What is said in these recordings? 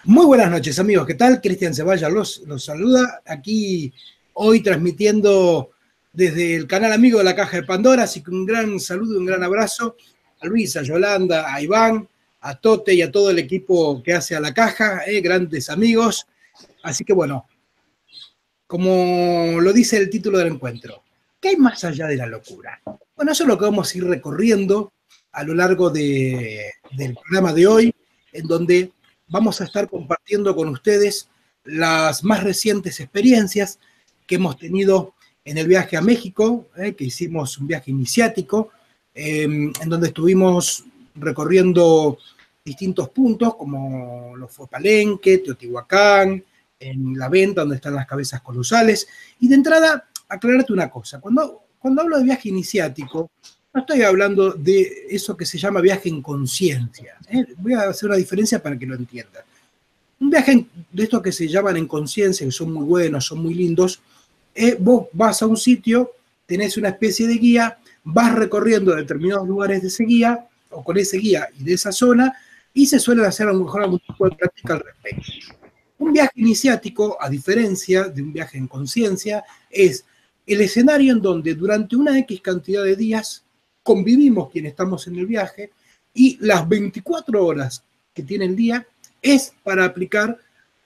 Muy buenas noches, amigos. ¿Qué tal? Cristian Ceballos los saluda. Aquí hoy transmitiendo desde el canal amigo de la Caja de Pandora. Así que un gran saludo, un gran abrazo a Luis, a Yolanda, a Iván, a Tote y a todo el equipo que hace a la Caja, grandes amigos. Así que bueno, como lo dice el título del encuentro, ¿qué hay más allá de la locura? Bueno, eso es lo que vamos a ir recorriendo a lo largo del programa de hoy, en donde vamos a estar compartiendo con ustedes las más recientes experiencias que hemos tenido en el viaje a México, que hicimos un viaje iniciático, en donde estuvimos recorriendo distintos puntos, como lo fue Palenque, Teotihuacán, en la venta, donde están las cabezas colosales. Y de entrada, aclararte una cosa, cuando hablo de viaje iniciático, no estoy hablando de eso que se llama viaje en conciencia. Voy a hacer una diferencia para que lo entiendan. Un viaje de estos que se llaman en conciencia, que son muy buenos, son muy lindos, vos vas a un sitio, tenés una especie de guía, vas recorriendo determinados lugares de ese guía, o con ese guía y de esa zona, y se suele hacer a lo mejor algún tipo de práctica al respecto. Un viaje iniciático, a diferencia de un viaje en conciencia, es el escenario en donde durante una X cantidad de días convivimos quienes estamos en el viaje y las 24 horas que tiene el día es para aplicar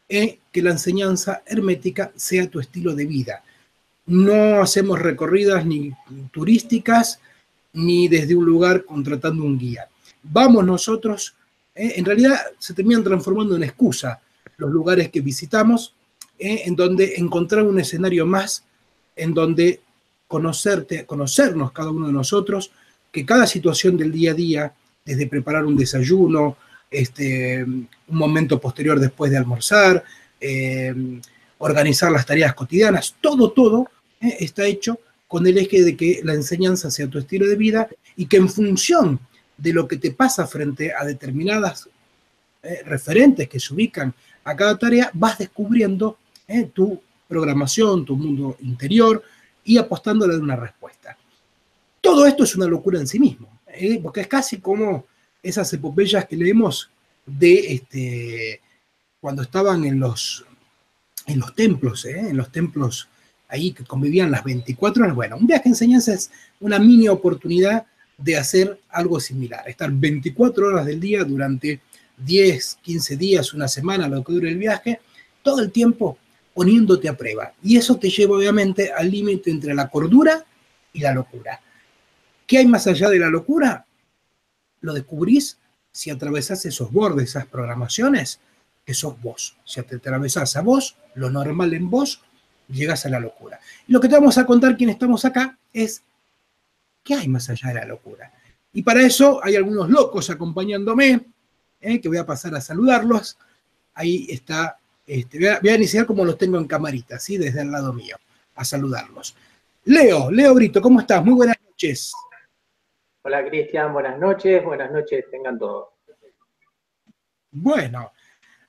que la enseñanza hermética sea tu estilo de vida. No hacemos recorridas ni turísticas ni desde un lugar contratando un guía. Vamos nosotros, en realidad se terminan transformando en excusa los lugares que visitamos, en donde encontrar un escenario más, en donde conocernos cada uno de nosotros, que cada situación del día a día, desde preparar un desayuno, un momento posterior después de almorzar, organizar las tareas cotidianas, todo está hecho con el eje de que la enseñanza sea tu estilo de vida y que en función de lo que te pasa frente a determinadas referentes que se ubican a cada tarea, vas descubriendo tu programación, tu mundo interior y apostándole a una respuesta. Todo esto es una locura en sí mismo, porque es casi como esas epopeyas que leemos de cuando estaban en los templos ahí que convivían las 24 horas. Bueno, un viaje de enseñanza es una mini oportunidad de hacer algo similar, estar 24 horas del día durante 10, 15 días, una semana, lo que dure el viaje, todo el tiempo poniéndote a prueba. Y eso te lleva obviamente al límite entre la cordura y la locura. ¿Qué hay más allá de la locura? Lo descubrís si atravesás esos bordes, esas programaciones, que sos vos. Si te atravesás a vos, lo normal en vos, llegás a la locura. Y lo que te vamos a contar quienes estamos acá es ¿qué hay más allá de la locura? Y para eso hay algunos locos acompañándome, que voy a pasar a saludarlos. Ahí está, voy a iniciar como los tengo en camarita, ¿sí? Desde el lado mío, a saludarlos. Leo Brito, ¿cómo estás? Muy buenas noches. Hola Cristian, buenas noches tengan todos. Bueno,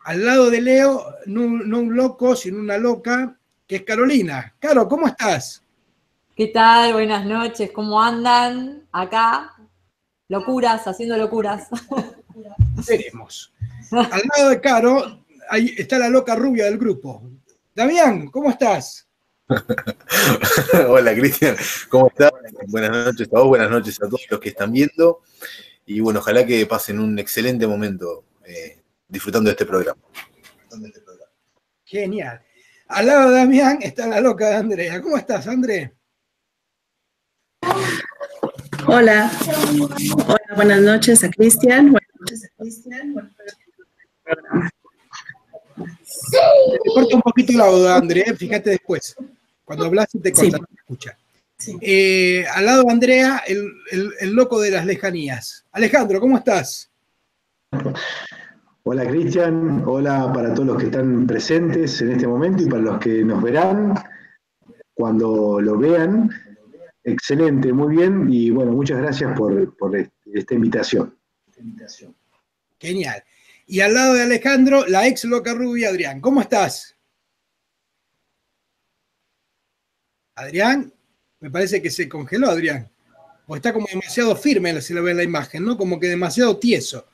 al lado de Leo, no un loco, sino una loca, que es Carolina. Caro, ¿cómo estás? ¿Qué tal? Buenas noches, ¿cómo andan? Acá, locuras, haciendo locuras. Veremos. Al lado de Caro, ahí está la loca rubia del grupo. Damián, ¿cómo estás? Hola Cristian, ¿cómo estás? Buenas noches a vos, buenas noches a todos los que están viendo. Y bueno, ojalá que pasen un excelente momento disfrutando de este programa. Genial. Al lado de Damián está la loca de Andrea. ¿Cómo estás, André? Hola. Hola, buenas noches a Cristian. Buenas noches a Cristian. Te corta un poquito el audio, André, fíjate después. Cuando hablas y te corta, no te escucha. Sí. Al lado de Andrea, el loco de las lejanías. Alejandro, ¿cómo estás? Hola Cristian, hola para todos los que están presentes en este momento y para los que nos verán cuando lo vean. Excelente, muy bien y bueno, muchas gracias por esta invitación. Genial. Y al lado de Alejandro, la ex loca rubia, Adrián. ¿Cómo estás? Adrián, me parece que se congeló, Adrián. O está como demasiado firme, se lo ve en la imagen, ¿no? Como que demasiado tieso.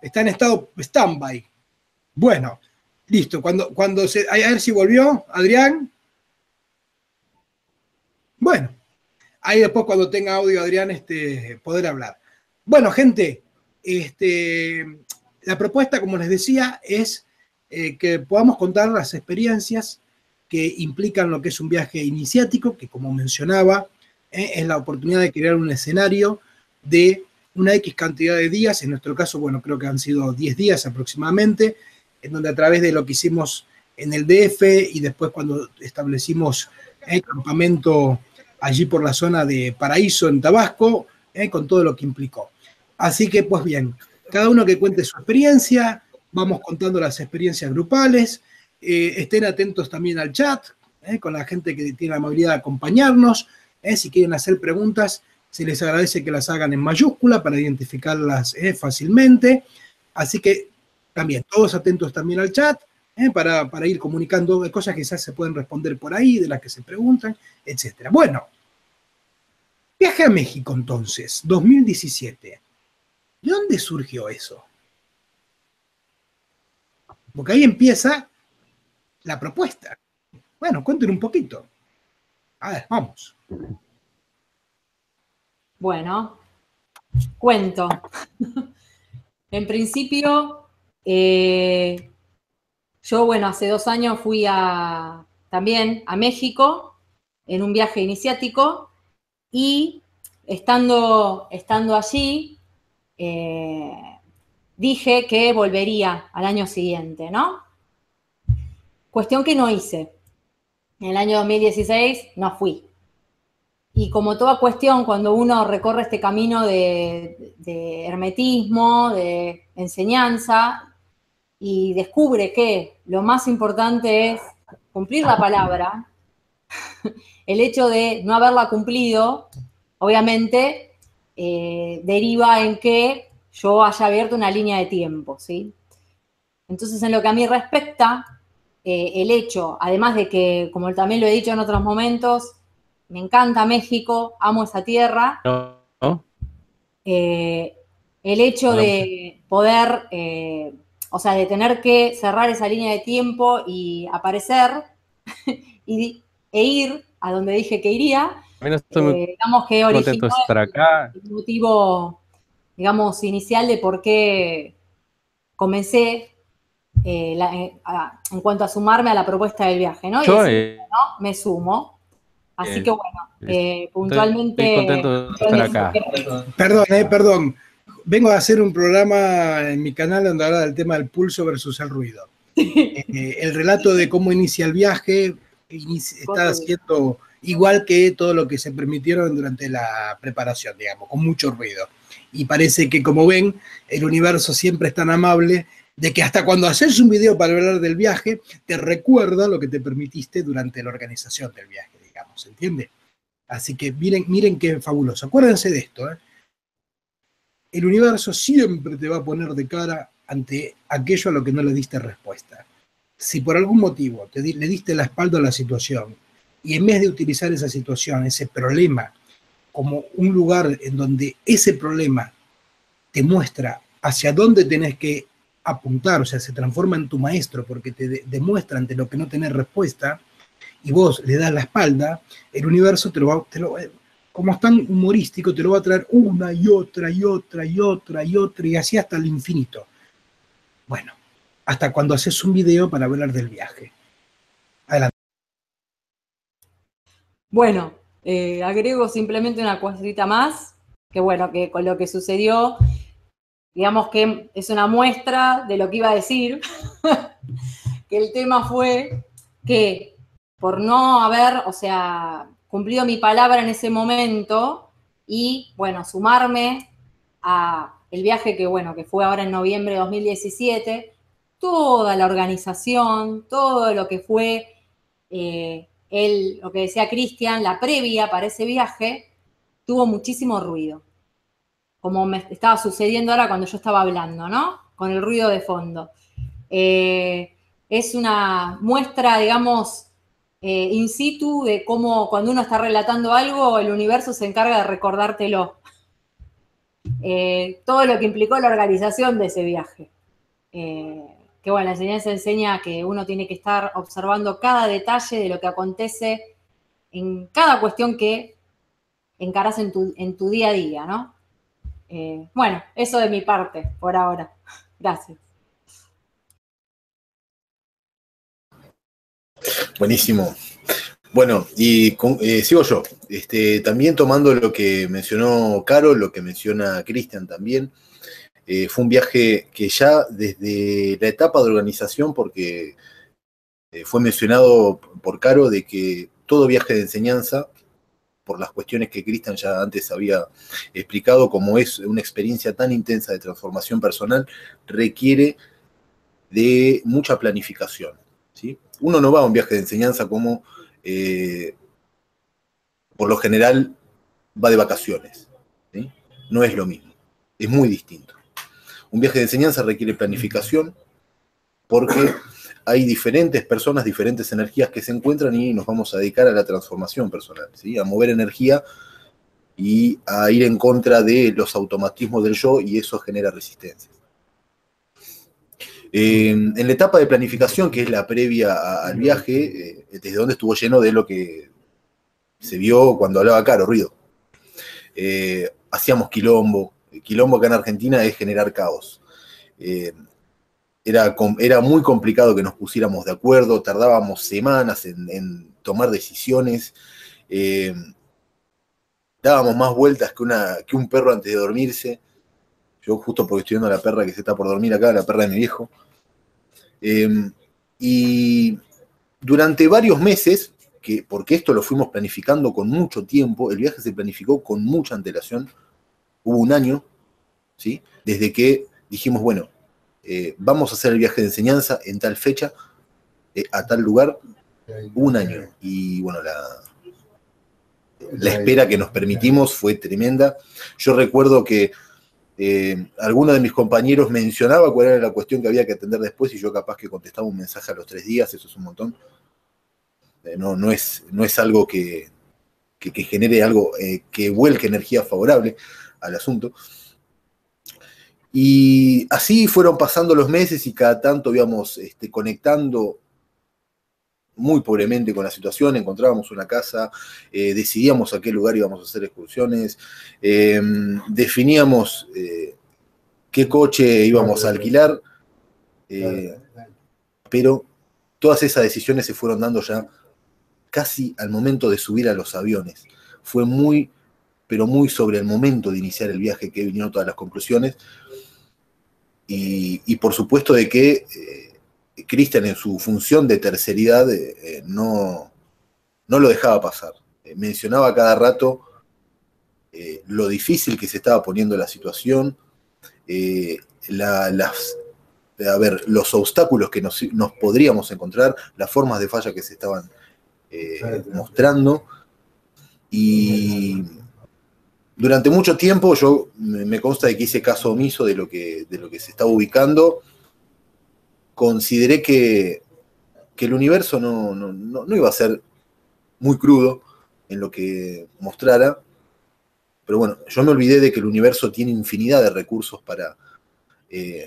Está en estado stand-by. Bueno, listo. A ver si volvió, Adrián. Bueno, ahí después cuando tenga audio, Adrián, poder hablar. Bueno, gente, la propuesta, como les decía, es que podamos contar las experiencias que implican lo que es un viaje iniciático, que como mencionaba, es la oportunidad de crear un escenario de una X cantidad de días, en nuestro caso, bueno, creo que han sido 10 días aproximadamente, en donde a través de lo que hicimos en el DF y después cuando establecimos campamento allí por la zona de Paraíso, en Tabasco, con todo lo que implicó. Así que, pues bien, cada uno que cuente su experiencia, vamos contando las experiencias grupales, estén atentos también al chat, con la gente que tiene la amabilidad de acompañarnos, si quieren hacer preguntas, se les agradece que las hagan en mayúscula para identificarlas fácilmente, así que también, todos atentos también al chat, para ir comunicando de cosas que quizás se pueden responder por ahí, de las que se preguntan, etc. Bueno, viaje a México entonces, 2017. ¿De dónde surgió eso? Porque ahí empieza la propuesta. Bueno, cuenten un poquito. A ver, vamos. Bueno, cuento. En principio, yo, bueno, hace 2 años fui también a México en un viaje iniciático y estando allí, dije que volvería al año siguiente, ¿no? Cuestión que no hice. En el año 2016 no fui. Y como toda cuestión, cuando uno recorre este camino de hermetismo, de enseñanza, y descubre que lo más importante es cumplir la palabra, el hecho de no haberla cumplido, obviamente, deriva en que yo haya abierto una línea de tiempo, ¿sí? Entonces, en lo que a mí respecta, el hecho, además de que, como también lo he dicho en otros momentos, me encanta México, amo esa tierra, ¿No? el hecho de poder, o sea, de tener que cerrar esa línea de tiempo y aparecer e ir a donde dije que iría, También estoy muy digamos que contento originó de estar acá. el motivo, digamos, inicial de por qué comencé en cuanto a sumarme a la propuesta del viaje, ¿no? Y Yo decir, bueno, me sumo. Así que bueno, puntualmente... Estoy contento de estar acá. Perdón. Vengo a hacer un programa en mi canal donde habla del tema del pulso versus el ruido. El relato de cómo inicia el viaje está haciendo igual que todo lo que se permitieron durante la preparación, digamos, con mucho ruido. Y parece que, como ven, el universo siempre es tan amable de que hasta cuando haces un video para hablar del viaje, te recuerda lo que te permitiste durante la organización del viaje, digamos, ¿entiende? Así que miren qué fabuloso. Acuérdense de esto, ¿eh? El universo siempre te va a poner de cara ante aquello a lo que no le diste respuesta. Si por algún motivo le diste la espalda a la situación y en vez de utilizar esa situación, ese problema, como un lugar en donde ese problema te muestra hacia dónde tenés que apuntar, o sea, se transforma en tu maestro porque te demuestra ante lo que no tenés respuesta y vos le das la espalda, el universo como es tan humorístico, te lo va a traer una y otra y otra y otra y otra y así hasta el infinito. Bueno, hasta cuando haces un video para hablar del viaje. Adelante. Bueno, agrego simplemente una cosita más, que bueno, que con lo que sucedió, digamos que es una muestra de lo que iba a decir, que el tema fue que por no haber, o sea, cumplido mi palabra en ese momento y, bueno, sumarme a el viaje que, bueno, que fue ahora en noviembre de 2017, toda la organización, todo lo que fue lo que decía Cristian, la previa para ese viaje, tuvo muchísimo ruido, como me estaba sucediendo ahora cuando yo estaba hablando, ¿no? con el ruido de fondo. Es una muestra, digamos, in situ de cómo cuando uno está relatando algo, el universo se encarga de recordártelo. Todo lo que implicó la organización de ese viaje. Que bueno, la enseñanza enseña que uno tiene que estar observando cada detalle de lo que acontece en cada cuestión que encarás en tu día a día, ¿no? Bueno, eso de mi parte, por ahora. Gracias. Buenísimo. Bueno, y sigo yo. También tomando lo que mencionó Caro, lo que menciona Cristian también, fue un viaje que ya desde la etapa de organización, porque fue mencionado por Caro de que todo viaje de enseñanza, por las cuestiones que Cristian ya antes había explicado, como es una experiencia tan intensa de transformación personal, requiere de mucha planificación, ¿sí? Uno no va a un viaje de enseñanza como, por lo general, va de vacaciones, ¿sí? No es lo mismo, es muy distinto. Un viaje de enseñanza requiere planificación porque hay diferentes personas, diferentes energías que se encuentran y nos vamos a dedicar a la transformación personal, ¿sí? A mover energía y a ir en contra de los automatismos del yo, y eso genera resistencia. En la etapa de planificación, que es la previa al viaje, desde donde estuvo lleno de lo que se vio cuando hablaba Caro, ruido. Hacíamos quilombo. Quilombo acá en Argentina es generar caos. Era muy complicado que nos pusiéramos de acuerdo, tardábamos semanas en tomar decisiones, dábamos más vueltas que un perro antes de dormirse. Yo justo porque estoy viendo a la perra que se está por dormir acá, la perra de mi viejo. Y durante varios meses, porque esto lo fuimos planificando con mucho tiempo, el viaje se planificó con mucha antelación, hubo un año, ¿sí? Desde que dijimos, bueno, vamos a hacer el viaje de enseñanza en tal fecha, a tal lugar, un año. Y bueno, la espera que nos permitimos fue tremenda. Yo recuerdo que alguno de mis compañeros mencionaba cuál era la cuestión que había que atender después, y yo capaz que contestaba un mensaje a los 3 días, eso es un montón. No es algo que genere algo, que vuelque energía favorable al asunto. Y así fueron pasando los meses y cada tanto íbamos conectando muy pobremente con la situación, encontrábamos una casa, decidíamos a qué lugar íbamos a hacer excursiones, definíamos qué coche íbamos a alquilar, pero todas esas decisiones se fueron dando ya casi al momento de subir a los aviones. Fue muy, pero muy sobre el momento de iniciar el viaje que vinieron todas las conclusiones, y por supuesto de que Cristian, en su función de terceridad, no lo dejaba pasar. Mencionaba cada rato lo difícil que se estaba poniendo la situación, los obstáculos que nos podríamos encontrar, las formas de falla que se estaban mostrando. Y durante mucho tiempo yo me consta de que hice caso omiso de lo que se estaba ubicando. Consideré que el universo no iba a ser muy crudo en lo que mostrara, pero bueno, yo me olvidé de que el universo tiene infinidad de recursos para,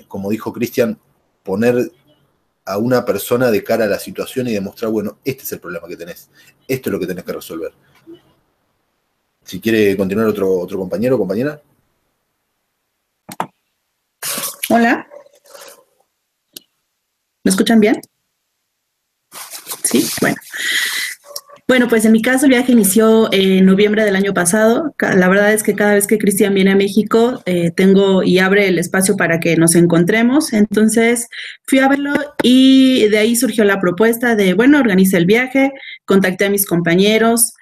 como dijo Cristian, poner a una persona de cara a la situación y demostrar, bueno, este es el problema que tenés, esto es lo que tenés que resolver. Si quiere continuar otro compañero o compañera. Hola. ¿Me escuchan bien? Sí, bueno. Bueno, pues en mi caso el viaje inició en noviembre del año pasado. La verdad es que cada vez que Cristian viene a México, tengo y abre el espacio para que nos encontremos. Entonces fui a verlo y de ahí surgió la propuesta de, bueno, organicé el viaje, contacté a mis compañeros.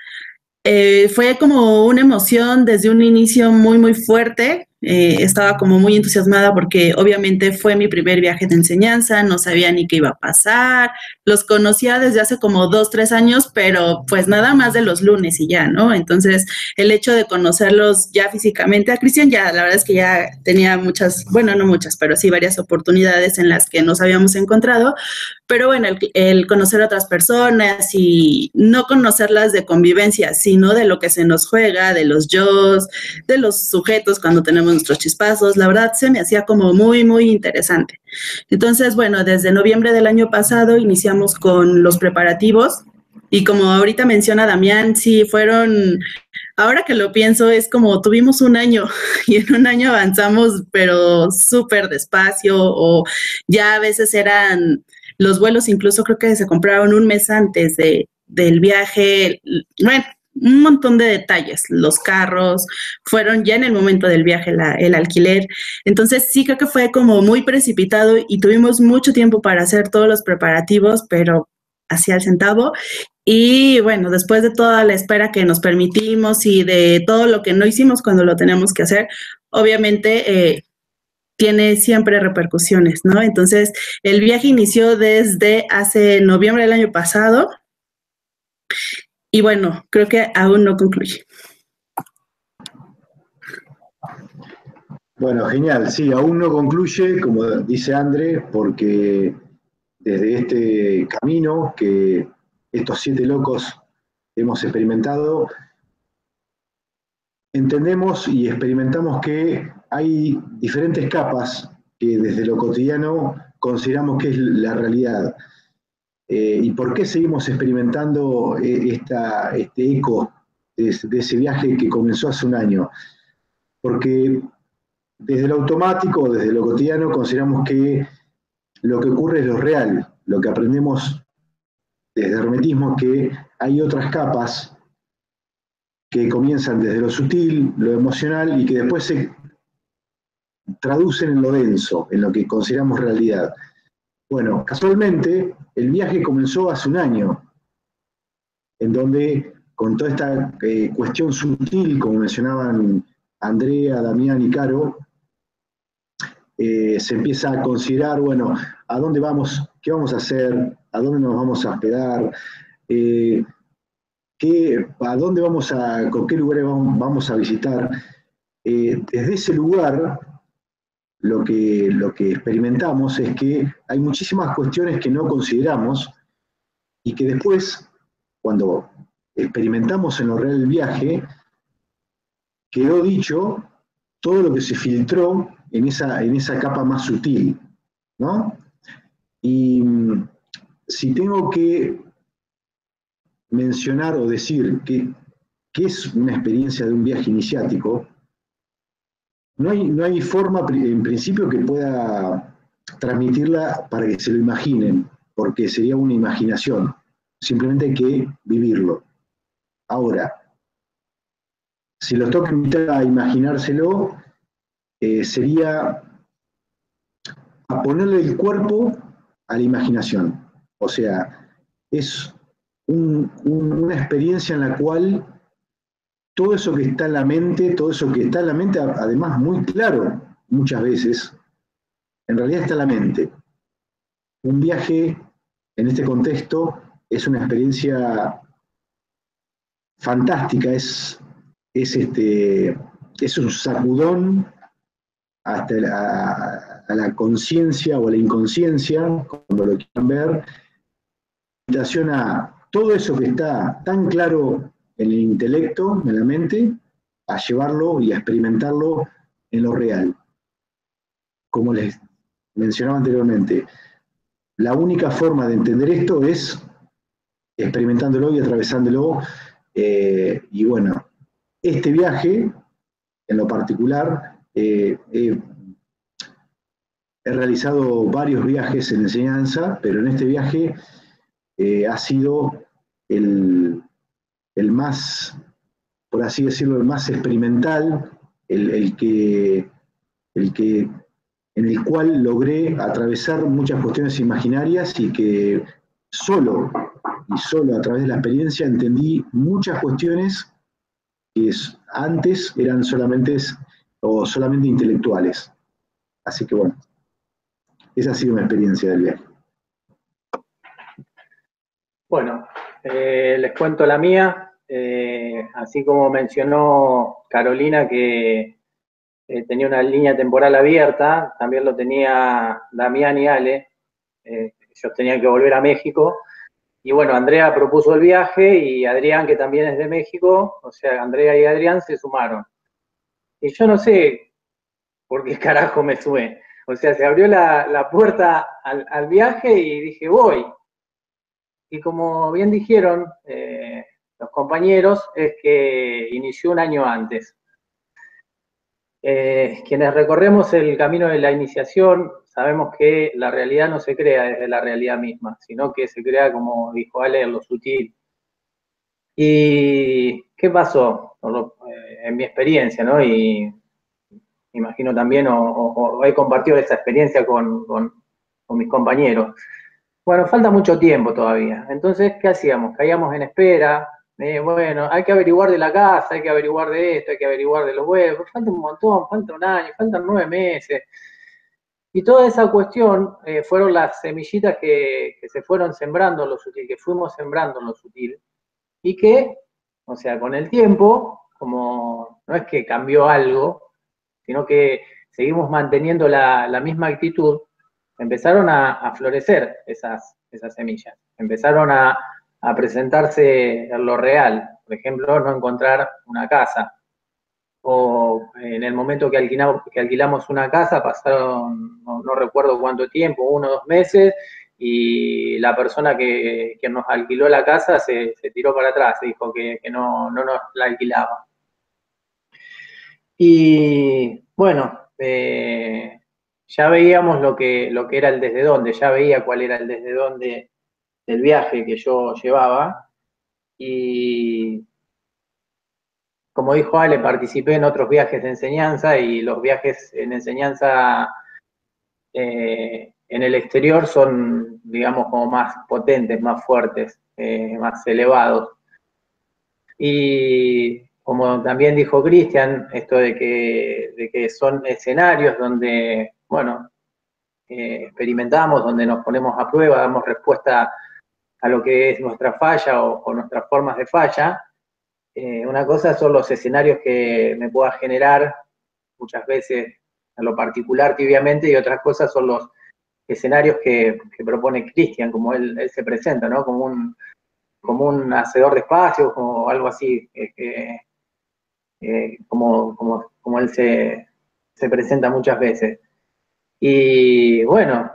Fue como una emoción desde un inicio muy, muy fuerte. estaba como muy entusiasmada porque obviamente fue mi primer viaje de enseñanza, no sabía ni qué iba a pasar, los conocía desde hace como 2, 3 años, pero pues nada más de los lunes y ya, ¿no? Entonces el hecho de conocerlos ya físicamente, a Cristian ya, la verdad es que ya tenía muchas, bueno, no muchas, pero sí varias oportunidades en las que nos habíamos encontrado, pero bueno, el conocer a otras personas y no conocerlas de convivencia, sino de lo que se nos juega, de los yos, de los sujetos cuando tenemos nuestros chispazos, la verdad se me hacía como muy, muy interesante. Entonces, bueno, desde noviembre del año pasado iniciamos con los preparativos y como ahorita menciona Damián, sí fueron, ahora que lo pienso, es como tuvimos un año y en un año avanzamos, pero súper despacio o ya a veces eran los vuelos, incluso creo que se compraron un mes antes del viaje, bueno, un montón de detalles, los carros, fueron ya en el momento del viaje el alquiler, entonces sí creo que fue como muy precipitado y tuvimos mucho tiempo para hacer todos los preparativos, pero hacia el centavo. Y bueno, después de toda la espera que nos permitimos y de todo lo que no hicimos cuando lo teníamos que hacer, obviamente tiene siempre repercusiones, ¿no? Entonces, el viaje inició desde hace noviembre del año pasado y bueno, creo que aún no concluye. Bueno, genial. Sí, aún no concluye, como dice André, porque desde este camino que estos 7 locos hemos experimentado, entendemos y experimentamos que hay diferentes capas que desde lo cotidiano consideramos que es la realidad. ¿Y por qué seguimos experimentando este eco de ese viaje que comenzó hace un año? Porque desde lo automático, desde lo cotidiano, consideramos que lo que ocurre es lo real, lo que aprendemos desde hermetismo, que hay otras capas que comienzan desde lo sutil, lo emocional, y que después se traducen en lo denso, en lo que consideramos realidad. Bueno, casualmente, el viaje comenzó hace un año, en donde con toda esta cuestión sutil, como mencionaban Andrea, Damián y Caro, se empieza a considerar, bueno, ¿a dónde vamos? ¿Qué vamos a hacer? ¿A dónde nos vamos a hospedar? ¿A dónde vamos a, con qué lugares vamos a visitar? Desde ese lugar, lo que experimentamos es que hay muchísimas cuestiones que no consideramos y que después, cuando experimentamos en lo real el viaje, quedó dicho todo lo que se filtró en esa capa más sutil, ¿no? Y si tengo que mencionar o decir qué es una experiencia de un viaje iniciático, no hay forma, en principio, que pueda transmitirla para que se lo imaginen, porque sería una imaginación. Simplemente hay que vivirlo. Ahora, si los tengo que invitar a imaginárselo, sería a ponerle el cuerpo a la imaginación. O sea, es una experiencia en la cual todo eso que está en la mente, además muy claro muchas veces, en realidad está en la mente. Un viaje en este contexto es una experiencia fantástica, es un sacudón hasta a la conciencia o a la inconsciencia, como lo quieran ver, invitación a todo eso que está tan claro en el intelecto, en la mente, a llevarlo y a experimentarlo en lo real. Como les mencionaba anteriormente, la única forma de entender esto es experimentándolo y atravesándolo. Y bueno, este viaje, en lo particular, he realizado varios viajes en enseñanza, pero en este viaje ha sido el más, por así decirlo, el más experimental, en el cual logré atravesar muchas cuestiones imaginarias y que solo a través de la experiencia entendí muchas cuestiones que antes eran solamente o solamente intelectuales. Así que bueno, esa ha sido mi experiencia del viaje. Bueno, les cuento la mía. Así como mencionó Carolina que tenía una línea temporal abierta, también lo tenía Damián y Ale. Ellos tenían que volver a México. Y bueno, Andrea propuso el viaje y Adrián, que también es de México, o sea, Andrea y Adrián se sumaron. Y yo no sé por qué carajo me sumé. O sea, se abrió la puerta al viaje y dije, voy. Y como bien dijeron los compañeros, es que inició un año antes. Quienes recorremos el camino de la iniciación sabemos que la realidad no se crea desde la realidad misma, sino que se crea, como dijo Ale, en lo sutil. ¿Y qué pasó? En mi experiencia, ¿no? Y imagino también, o he compartido esa experiencia con mis compañeros. Bueno, falta mucho tiempo todavía. Entonces, ¿qué hacíamos? Caíamos en espera. Bueno, hay que averiguar de la casa, hay que averiguar de esto, hay que averiguar de los huevos. Falta un montón, falta un año, faltan 9 meses. Y toda esa cuestión fueron las semillitas que se fueron sembrando en lo sutil, que fuimos sembrando en lo sutil. Y que, o sea, con el tiempo, como no es que cambió algo, sino que seguimos manteniendo la misma actitud, empezaron a florecer esas semillas, empezaron a presentarse en lo real. Por ejemplo, no encontrar una casa. O en el momento que alquilamos una casa, pasaron, no recuerdo cuánto tiempo, 1 o 2 meses, y la persona que nos alquiló la casa se tiró para atrás, dijo que no nos la alquilaba. Y bueno, ya veíamos lo que era el desde dónde, ya veía cuál era el desde dónde del viaje que yo llevaba. Y como dijo Ale, participé en otros viajes de enseñanza, y los viajes en enseñanza en el exterior son, digamos, como más potentes, más fuertes, más elevados. Y como también dijo Cristian, esto de que son escenarios donde, bueno, experimentamos, donde nos ponemos a prueba, damos respuesta a lo que es nuestra falla o nuestras formas de falla. Una cosa son los escenarios que me pueda generar muchas veces a lo particular tibiamente, y otras cosas son los escenarios que propone Cristian, como él se presenta, ¿no? Como un hacedor de espacios, o algo así, como él se presenta muchas veces. Y bueno,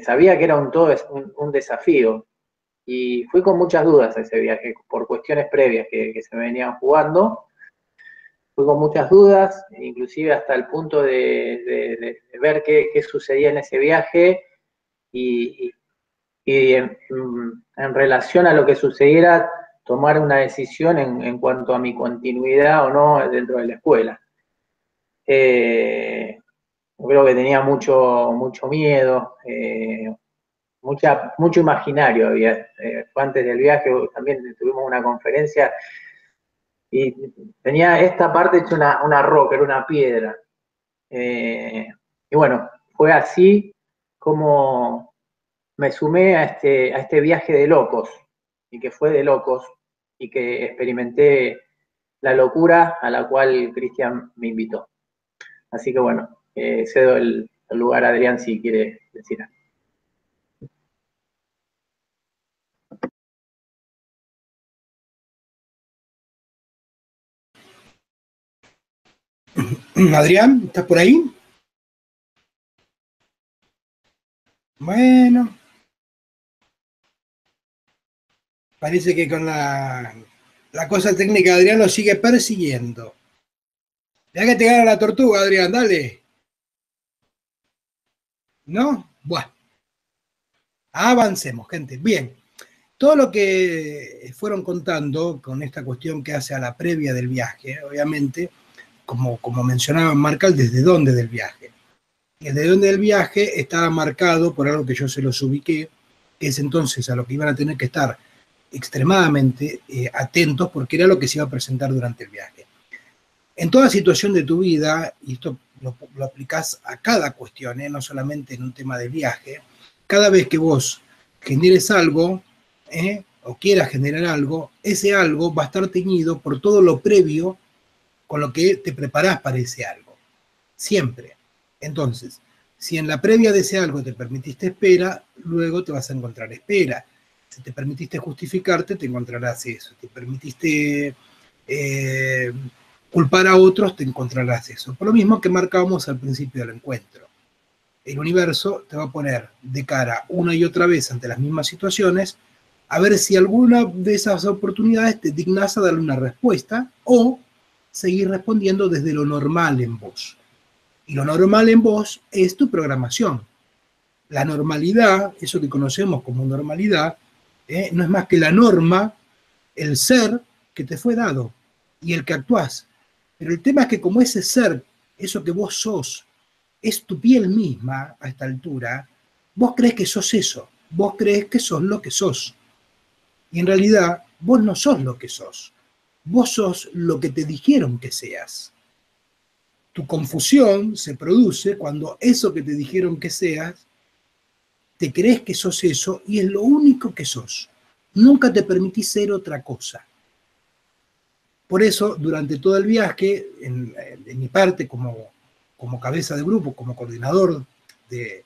sabía que era un desafío, y fui con muchas dudas a ese viaje, por cuestiones previas que se me venían jugando. Fui con muchas dudas, inclusive hasta el punto de ver qué sucedía en ese viaje, y en relación a lo que sucediera, tomar una decisión en cuanto a mi continuidad o no dentro de la escuela. Creo que tenía mucho miedo, mucho imaginario había. Fue antes del viaje, también tuvimos una conferencia, y tenía esta parte hecha una roca, era una piedra. Y bueno, fue así como me sumé a este viaje de locos, y que fue de locos, y que experimenté la locura a la cual Cristian me invitó. Así que bueno, cedo el lugar a Adrián si quiere decir algo. Adrián, ¿estás por ahí? Bueno, parece que con la cosa técnica de Adrián lo sigue persiguiendo. Ya que te gana la tortuga, Adrián, dale. ¿No? Bueno. Avancemos, gente. Bien. Todo lo que fueron contando con esta cuestión que hace a la previa del viaje, obviamente, como mencionaba, marca el desde dónde del viaje. El desde dónde del viaje estaba marcado por algo que yo se los ubiqué, que es entonces a lo que iban a tener que estar extremadamente atentos, porque era lo que se iba a presentar durante el viaje. En toda situación de tu vida, y esto lo aplicás a cada cuestión, no solamente en un tema de viaje, cada vez que vos generes algo, o quieras generar algo, ese algo va a estar teñido por todo lo previo con lo que te preparás para ese algo. Siempre. Entonces, si en la previa de ese algo te permitiste espera, luego te vas a encontrar espera. Si te permitiste justificarte, te encontrarás eso. Si te permitiste culpar a otros, te encontrarás eso. Por lo mismo que marcábamos al principio del encuentro. El universo te va a poner de cara una y otra vez ante las mismas situaciones, a ver si alguna de esas oportunidades te dignas a darle una respuesta o seguir respondiendo desde lo normal en vos. Y lo normal en vos es tu programación. La normalidad, eso que conocemos como normalidad, no es más que la norma, el ser que te fue dado y el que actuás. Pero el tema es que como ese ser, eso que vos sos, es tu piel misma a esta altura, vos crees que sos eso, vos crees que sos lo que sos. Y en realidad, vos no sos lo que sos, vos sos lo que te dijeron que seas. Tu confusión se produce cuando eso que te dijeron que seas, te crees que sos eso y es lo único que sos. Nunca te permitís ser otra cosa. Por eso, durante todo el viaje, en mi parte como cabeza de grupo, como coordinador de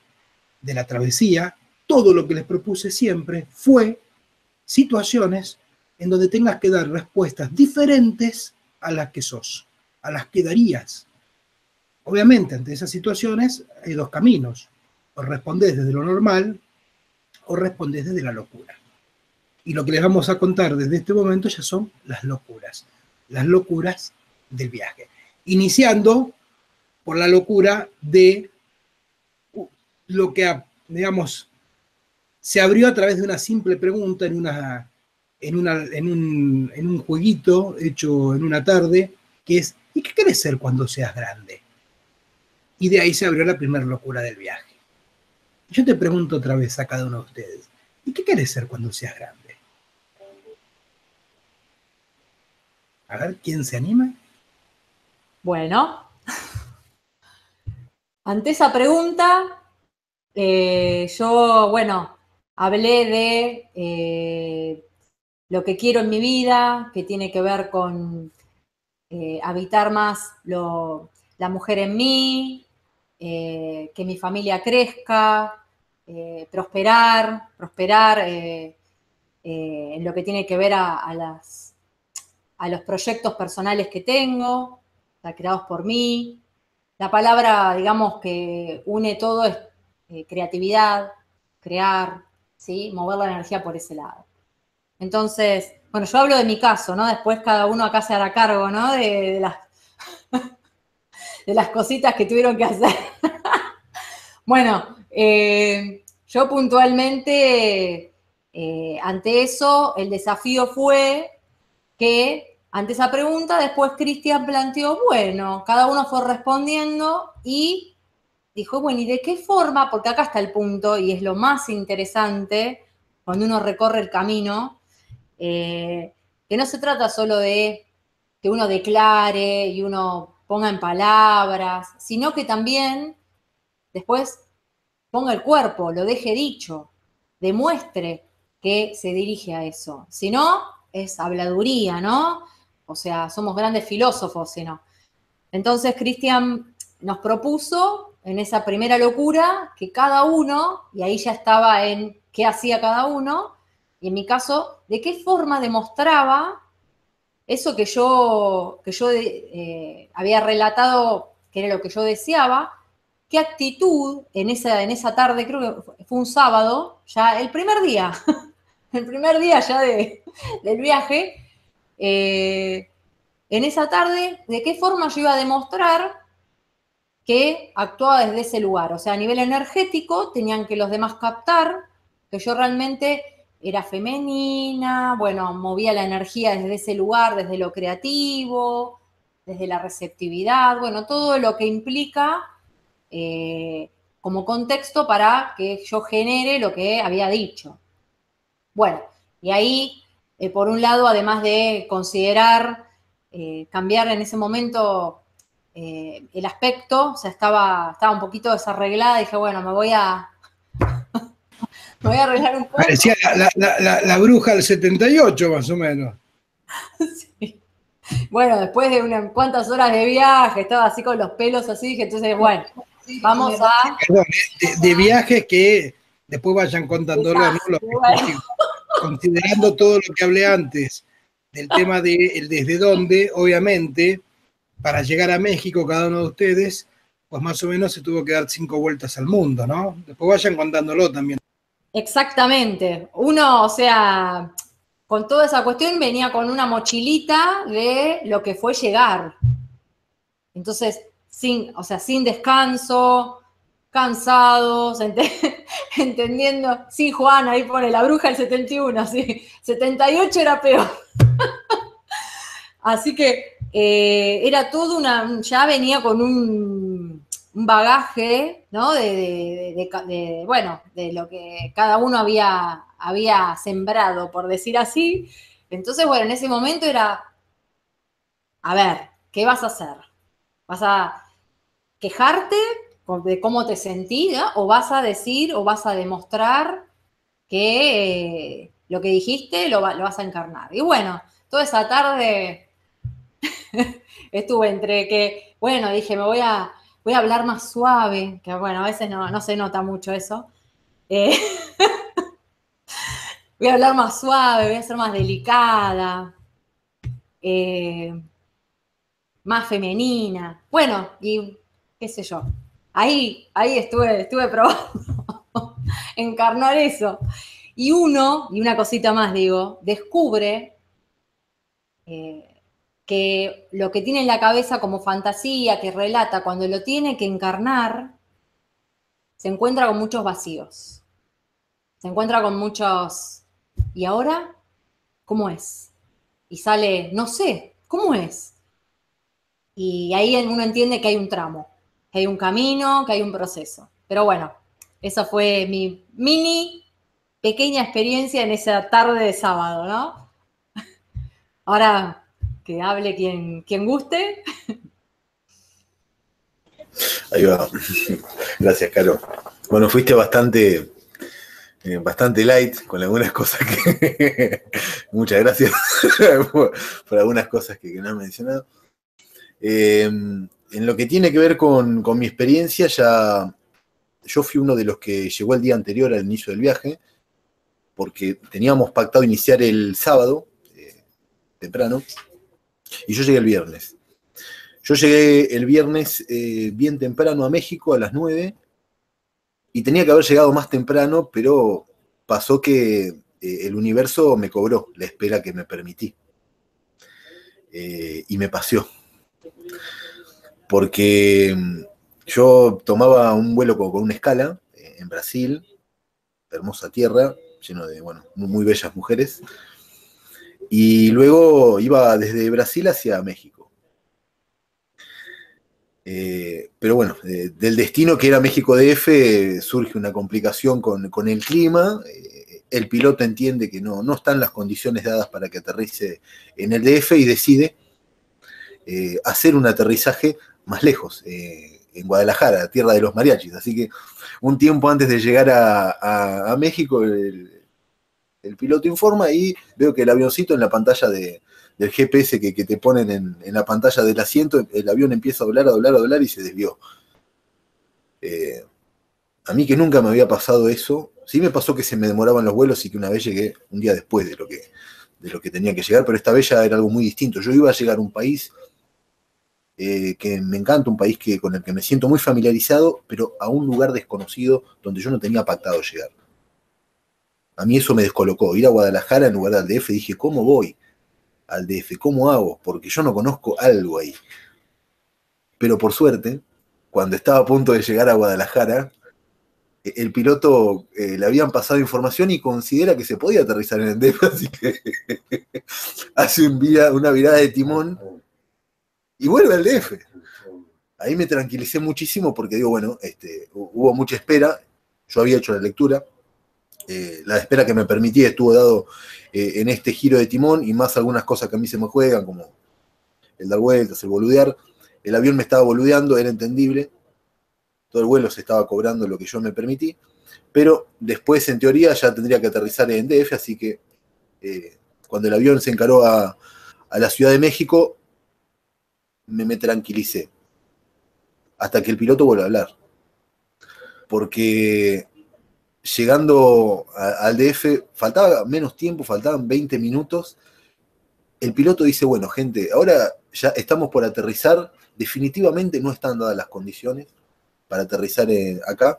la travesía, todo lo que les propuse siempre fue situaciones en donde tengas que dar respuestas diferentes a las que sos, a las que darías. Obviamente, ante esas situaciones hay dos caminos. O respondés desde lo normal o respondés desde la locura. Y lo que les vamos a contar desde este momento ya son las locuras del viaje. Iniciando por la locura de lo que, digamos, se abrió a través de una simple pregunta en un jueguito hecho en una tarde, que es, ¿y qué querés ser cuando seas grande? Y de ahí se abrió la primera locura del viaje. Yo te pregunto otra vez a cada uno de ustedes, ¿y qué querés ser cuando seas grande? A ver, ¿quién se anima? Bueno, ante esa pregunta, yo, bueno, hablé de lo que quiero en mi vida, que tiene que ver con habitar más la mujer en mí, que mi familia crezca, prosperar en lo que tiene que ver a los proyectos personales que tengo, creados por mí. La palabra, digamos, que une todo es creatividad, crear, ¿sí? Mover la energía por ese lado. Entonces, bueno, yo hablo de mi caso, ¿no? Después cada uno acá se hará cargo, ¿no? De las cositas que tuvieron que hacer. Bueno, yo puntualmente, ante eso, el desafío fue que, ante esa pregunta, después Cristian planteó, bueno, cada uno fue respondiendo y dijo, bueno, ¿y de qué forma? Porque acá está el punto, y es lo más interesante cuando uno recorre el camino, que no se trata solo de que uno declare y uno ponga en palabras, sino que también después ponga el cuerpo, lo deje dicho, demuestre que se dirige a eso. Si no, es habladuría, ¿no? O sea, somos grandes filósofos, si no. Entonces, Cristian nos propuso en esa primera locura que cada uno, y ahí ya estaba en qué hacía cada uno, y en mi caso, de qué forma demostraba eso que yo había relatado, que era lo que yo deseaba, qué actitud en esa tarde, creo que fue un sábado, ya el primer día, el primer día ya del viaje, en esa tarde, de qué forma yo iba a demostrar que actuaba desde ese lugar. O sea, a nivel energético tenían que los demás captar que yo realmente era femenina, bueno, movía la energía desde ese lugar, desde lo creativo, desde la receptividad, bueno, todo lo que implica como contexto para que yo genere lo que había dicho. Bueno, y ahí, por un lado, además de considerar cambiar en ese momento el aspecto, o sea, estaba un poquito desarreglada, dije, bueno, me voy a arreglar un poco. Parecía la bruja del 78, más o menos. Sí. Bueno, después de unas cuantas horas de viaje, estaba así con los pelos así, dije, entonces, bueno, vamos a... Perdón, de viajes que después vayan contándolo, ¿no? Bueno. Considerando todo lo que hablé antes del tema de el desde dónde, obviamente, para llegar a México, cada uno de ustedes, pues más o menos se tuvo que dar 5 vueltas al mundo, ¿no? Después vayan contándolo también. Exactamente. Uno, o sea, con toda esa cuestión venía con una mochilita de lo que fue llegar. Entonces, sin descanso, cansados, entendiendo. Sí, Juan, ahí pone la bruja del 71, sí. 78 era peor. Así que era todo ya venía con un bagaje, ¿no? Bueno, de lo que cada uno había sembrado, por decir así. Entonces, bueno, en ese momento era, a ver, ¿qué vas a hacer? ¿Vas a quejarte de cómo te sentís, ¿no? ¿O vas a decir o vas a demostrar que lo que dijiste lo vas a encarnar? Y bueno, toda esa tarde estuve entre que, bueno, dije, voy a hablar más suave, que bueno, a veces no se nota mucho eso. Voy a hablar más suave, voy a ser más delicada, más femenina. Bueno, y qué sé yo. Ahí estuve probando encarnar eso. Y una cosita más digo, descubre que lo que tiene en la cabeza como fantasía, que relata, cuando lo tiene que encarnar, se encuentra con muchos vacíos. Se encuentra con muchos, ¿y ahora? ¿Cómo es? Y sale, no sé, ¿cómo es? Y ahí uno entiende que hay un tramo, que hay un camino, que hay un proceso. Pero bueno, esa fue mi mini, pequeña experiencia en esa tarde de sábado, ¿no? Ahora que hable quien guste. Ahí va. Gracias, Caro. Bueno, fuiste bastante light con algunas cosas que... Muchas gracias por algunas cosas que no has mencionado. En lo que tiene que ver con mi experiencia, yo fui uno de los que llegó el día anterior al inicio del viaje, porque teníamos pactado iniciar el sábado, temprano, y yo llegué el viernes. Yo llegué el viernes bien temprano a México, a las 9, y tenía que haber llegado más temprano, pero pasó que el universo me cobró la espera que me permití. Y me paseó. Porque yo tomaba un vuelo con una escala en Brasil, hermosa tierra, lleno de, bueno, muy bellas mujeres, y luego iba desde Brasil hacia México. Pero bueno, del destino que era México DF surge una complicación con el clima. El piloto entiende que no están las condiciones dadas para que aterrice en el DF y decide hacer un aterrizaje más lejos, en Guadalajara, tierra de los mariachis. Así que un tiempo antes de llegar a México, el piloto informa y veo que el avioncito en la pantalla del GPS que te ponen en la pantalla del asiento, el avión empieza a doblar y se desvió. A mí que nunca me había pasado eso, sí me pasó que se me demoraban los vuelos y que una vez llegué un día después de lo que tenía que llegar, pero esta vez ya era algo muy distinto. Yo iba a llegar a un país que me encanta, un país con el que me siento muy familiarizado, pero a un lugar desconocido donde yo no tenía pactado llegar. A mí eso me descolocó. Ir a Guadalajara en lugar del DF, dije, ¿cómo voy al DF? ¿Cómo hago? Porque yo no conozco algo ahí. Pero por suerte, cuando estaba a punto de llegar a Guadalajara, el piloto le habían pasado información y considera que se podía aterrizar en el DF, así que hace una virada de timón y vuelve al DF. Ahí me tranquilicé muchísimo porque digo, bueno, hubo mucha espera, yo había hecho la lectura, la espera que me permití estuvo dado en este giro de timón y más algunas cosas que a mí se me juegan, como el dar vueltas, el boludear. El avión me estaba boludeando, era entendible. Todo el vuelo se estaba cobrando lo que yo me permití. Pero después, en teoría, ya tendría que aterrizar en DF, así que cuando el avión se encaró a la Ciudad de México, me tranquilicé. Hasta que el piloto vuelve a hablar. Porque llegando al DF, faltaba menos tiempo, faltaban 20 minutos. El piloto dice, bueno, gente, ahora ya estamos por aterrizar. Definitivamente no están dadas las condiciones para aterrizar acá.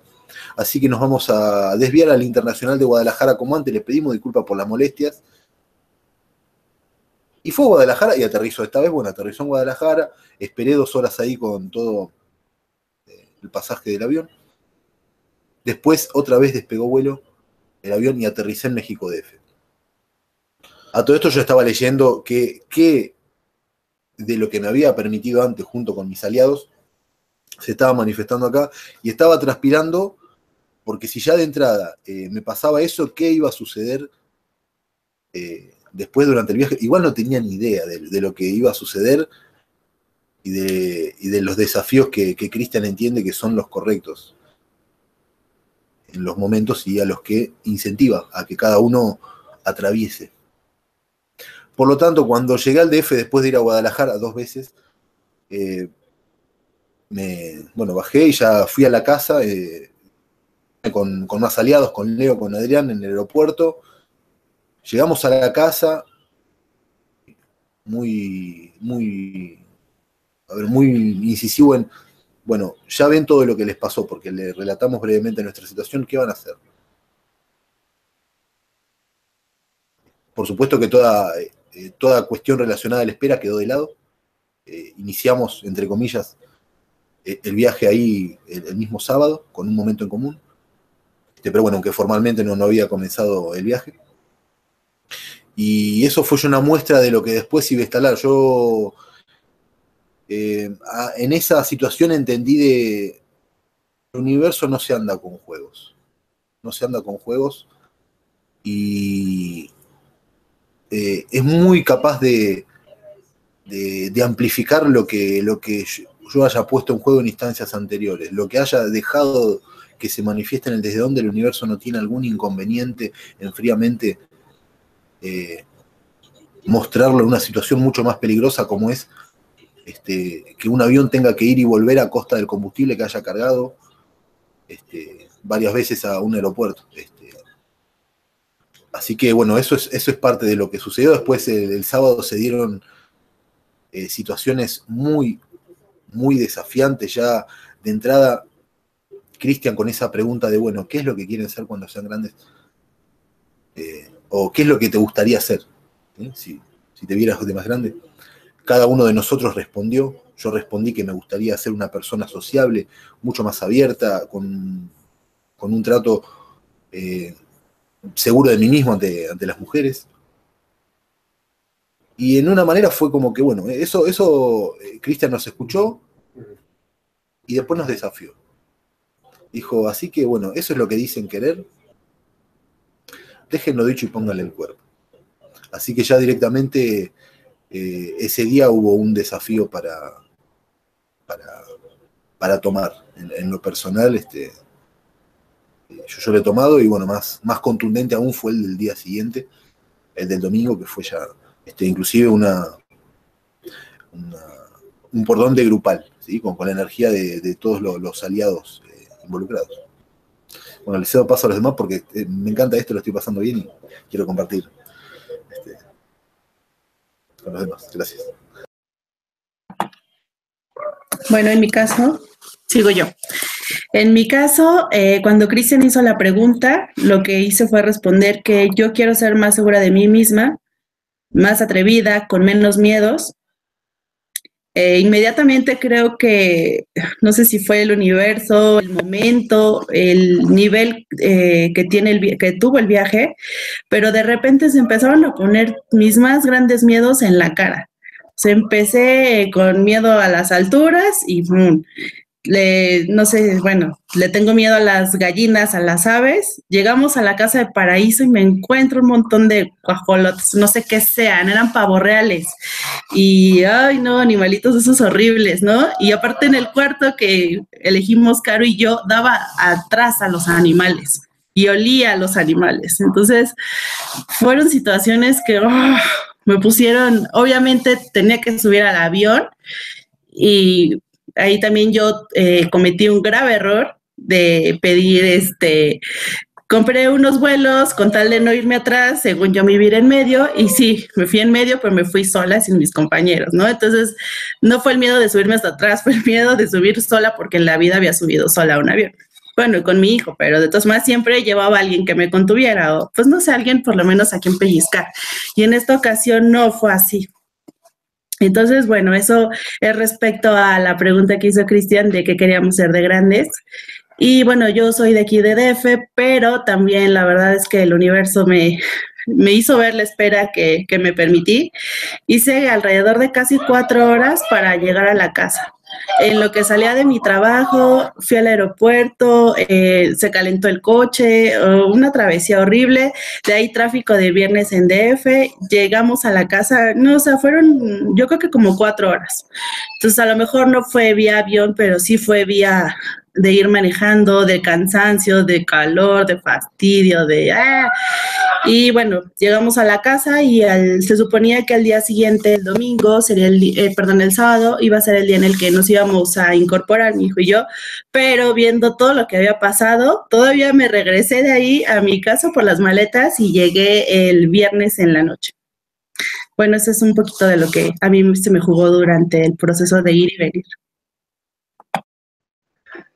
Así que nos vamos a desviar al Internacional de Guadalajara como antes. Les pedimos disculpas por las molestias. Y fue a Guadalajara y aterrizó. Esta vez, bueno, aterrizó en Guadalajara. Esperé 2 horas ahí con todo el pasaje del avión. Después, otra vez despegó vuelo el avión y aterricé en México DF. A todo esto yo estaba leyendo que de lo que me había permitido antes junto con mis aliados, se estaba manifestando acá y estaba transpirando porque si ya de entrada me pasaba eso, ¿qué iba a suceder después durante el viaje? Igual no tenía ni idea de lo que iba a suceder y de los desafíos que Cristian entiende que son los correctos en los momentos y a los que incentiva a que cada uno atraviese. Por lo tanto, cuando llegué al DF después de ir a Guadalajara 2 veces, bajé y ya fui a la casa con más aliados, con Leo, con Adrián en el aeropuerto. Llegamos a la casa muy incisivo en, bueno, ya ven todo lo que les pasó, porque le relatamos brevemente nuestra situación, ¿qué van a hacer? Por supuesto que toda cuestión relacionada a la espera quedó de lado. Iniciamos, entre comillas, el viaje ahí el mismo sábado, con un momento en común. Pero bueno, aunque formalmente no había comenzado el viaje. Y eso fue una muestra de lo que después iba a instalar. Yo en esa situación entendí el universo no se anda con juegos. No se anda con juegos. Y es muy capaz de amplificar lo que yo haya puesto en juego en instancias anteriores, lo que haya dejado que se manifieste en el desde donde el universo no tiene algún inconveniente en fríamente mostrarlo en una situación mucho más peligrosa como es que un avión tenga que ir y volver a costa del combustible que haya cargado varias veces a un aeropuerto. Así que bueno, eso es parte de lo que sucedió. Después el sábado se dieron situaciones muy, muy desafiantes ya de entrada. Cristian con esa pregunta de, bueno, ¿qué es lo que quieren ser cuando sean grandes? ¿O qué es lo que te gustaría hacer? Si te vieras de más grande. Cada uno de nosotros respondió. Yo respondí que me gustaría ser una persona sociable, mucho más abierta, con un trato seguro de mí mismo ante las mujeres. Y en una manera fue como que, bueno, eso Cristian nos escuchó y después nos desafió. Dijo, así que bueno, eso es lo que dicen querer. Déjenlo dicho y pónganle el cuerpo. Así que ya directamente ese día hubo un desafío para tomar. En lo personal, yo lo he tomado y bueno, más contundente aún fue el del día siguiente, el del domingo, que fue ya inclusive un pordón grupal, ¿sí? con la energía de todos los aliados involucrados. Bueno, les cedo paso a los demás porque me encanta esto, lo estoy pasando bien y quiero compartir con los demás. Gracias. Bueno, en mi caso, sigo yo. En mi caso, cuando Cristian hizo la pregunta, lo que hice fue responder que yo quiero ser más segura de mí misma, más atrevida, con menos miedos. Inmediatamente creo que, no sé si fue el universo, el momento, el nivel que tuvo el viaje, pero de repente se empezaron a poner mis más grandes miedos en la cara. O sea, empecé con miedo a las alturas y no sé, bueno, le tengo miedo a las gallinas, a las aves. Llegamos a la casa de Paraíso y me encuentro un montón de guajolotes, no sé qué sean, eran pavorreales. Y, ay, no, animalitos esos horribles, ¿no? Y aparte en el cuarto que elegimos Caro y yo, daba atrás a los animales y olía a los animales. Entonces, fueron situaciones que me pusieron, obviamente tenía que subir al avión y ahí también yo cometí un grave error de pedir compré unos vuelos con tal de no irme atrás, según yo me iba a ir en medio, y sí, me fui en medio, pero me fui sola sin mis compañeros, ¿no? Entonces, no fue el miedo de subirme hasta atrás, fue el miedo de subir sola porque en la vida había subido sola a un avión. Bueno, y con mi hijo, pero de todas maneras siempre llevaba a alguien que me contuviera, o pues no sé, alguien por lo menos a quien pellizcar. Y en esta ocasión no fue así. Entonces, bueno, eso es respecto a la pregunta que hizo Cristian de qué queríamos ser de grandes. Y bueno, yo soy de aquí de DF, pero también la verdad es que el universo me hizo ver la espera que me permití. Hice alrededor de casi 4 horas para llegar a la casa. En lo que salía de mi trabajo, fui al aeropuerto, se calentó el coche, una travesía horrible, de ahí tráfico de viernes en DF, llegamos a la casa, no, o sea, fueron yo creo que como 4 horas. Entonces a lo mejor no fue vía avión, pero sí fue vía de ir manejando, de cansancio, de calor, de fastidio, y bueno, llegamos a la casa y se suponía que al día siguiente, el domingo, sería el sábado, iba a ser el día en el que nos íbamos a incorporar, mi hijo y yo, pero viendo todo lo que había pasado, todavía me regresé de ahí a mi casa por las maletas y llegué el viernes en la noche. Bueno, eso es un poquito de lo que a mí se me jugó durante el proceso de ir y venir.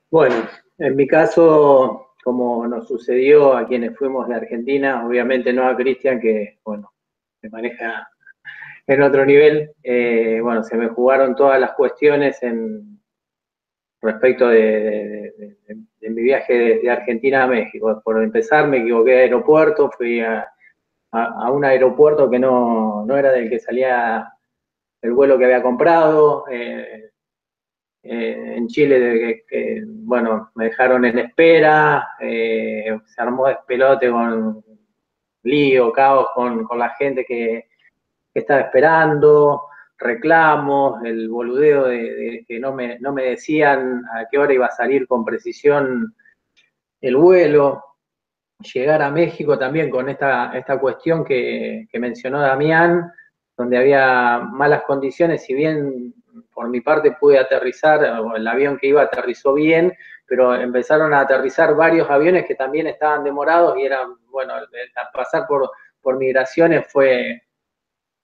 Bueno, en mi caso, como nos sucedió a quienes fuimos de Argentina, obviamente no a Cristian, que, bueno, se maneja en otro nivel, bueno, se me jugaron todas las cuestiones respecto de mi viaje de Argentina a México. Por empezar, me equivoqué de aeropuerto, fui a un aeropuerto que no era del que salía el vuelo que había comprado. En Chile, bueno, me dejaron en espera, se armó despelote con lío, caos con la gente que estaba esperando, reclamos, el boludeo de que no me decían a qué hora iba a salir con precisión el vuelo, llegar a México también con esta cuestión que mencionó Damián, donde había malas condiciones, si bien por mi parte pude aterrizar, o el avión que iba aterrizó bien, pero empezaron a aterrizar varios aviones que también estaban demorados y eran, bueno, pasar por migraciones fue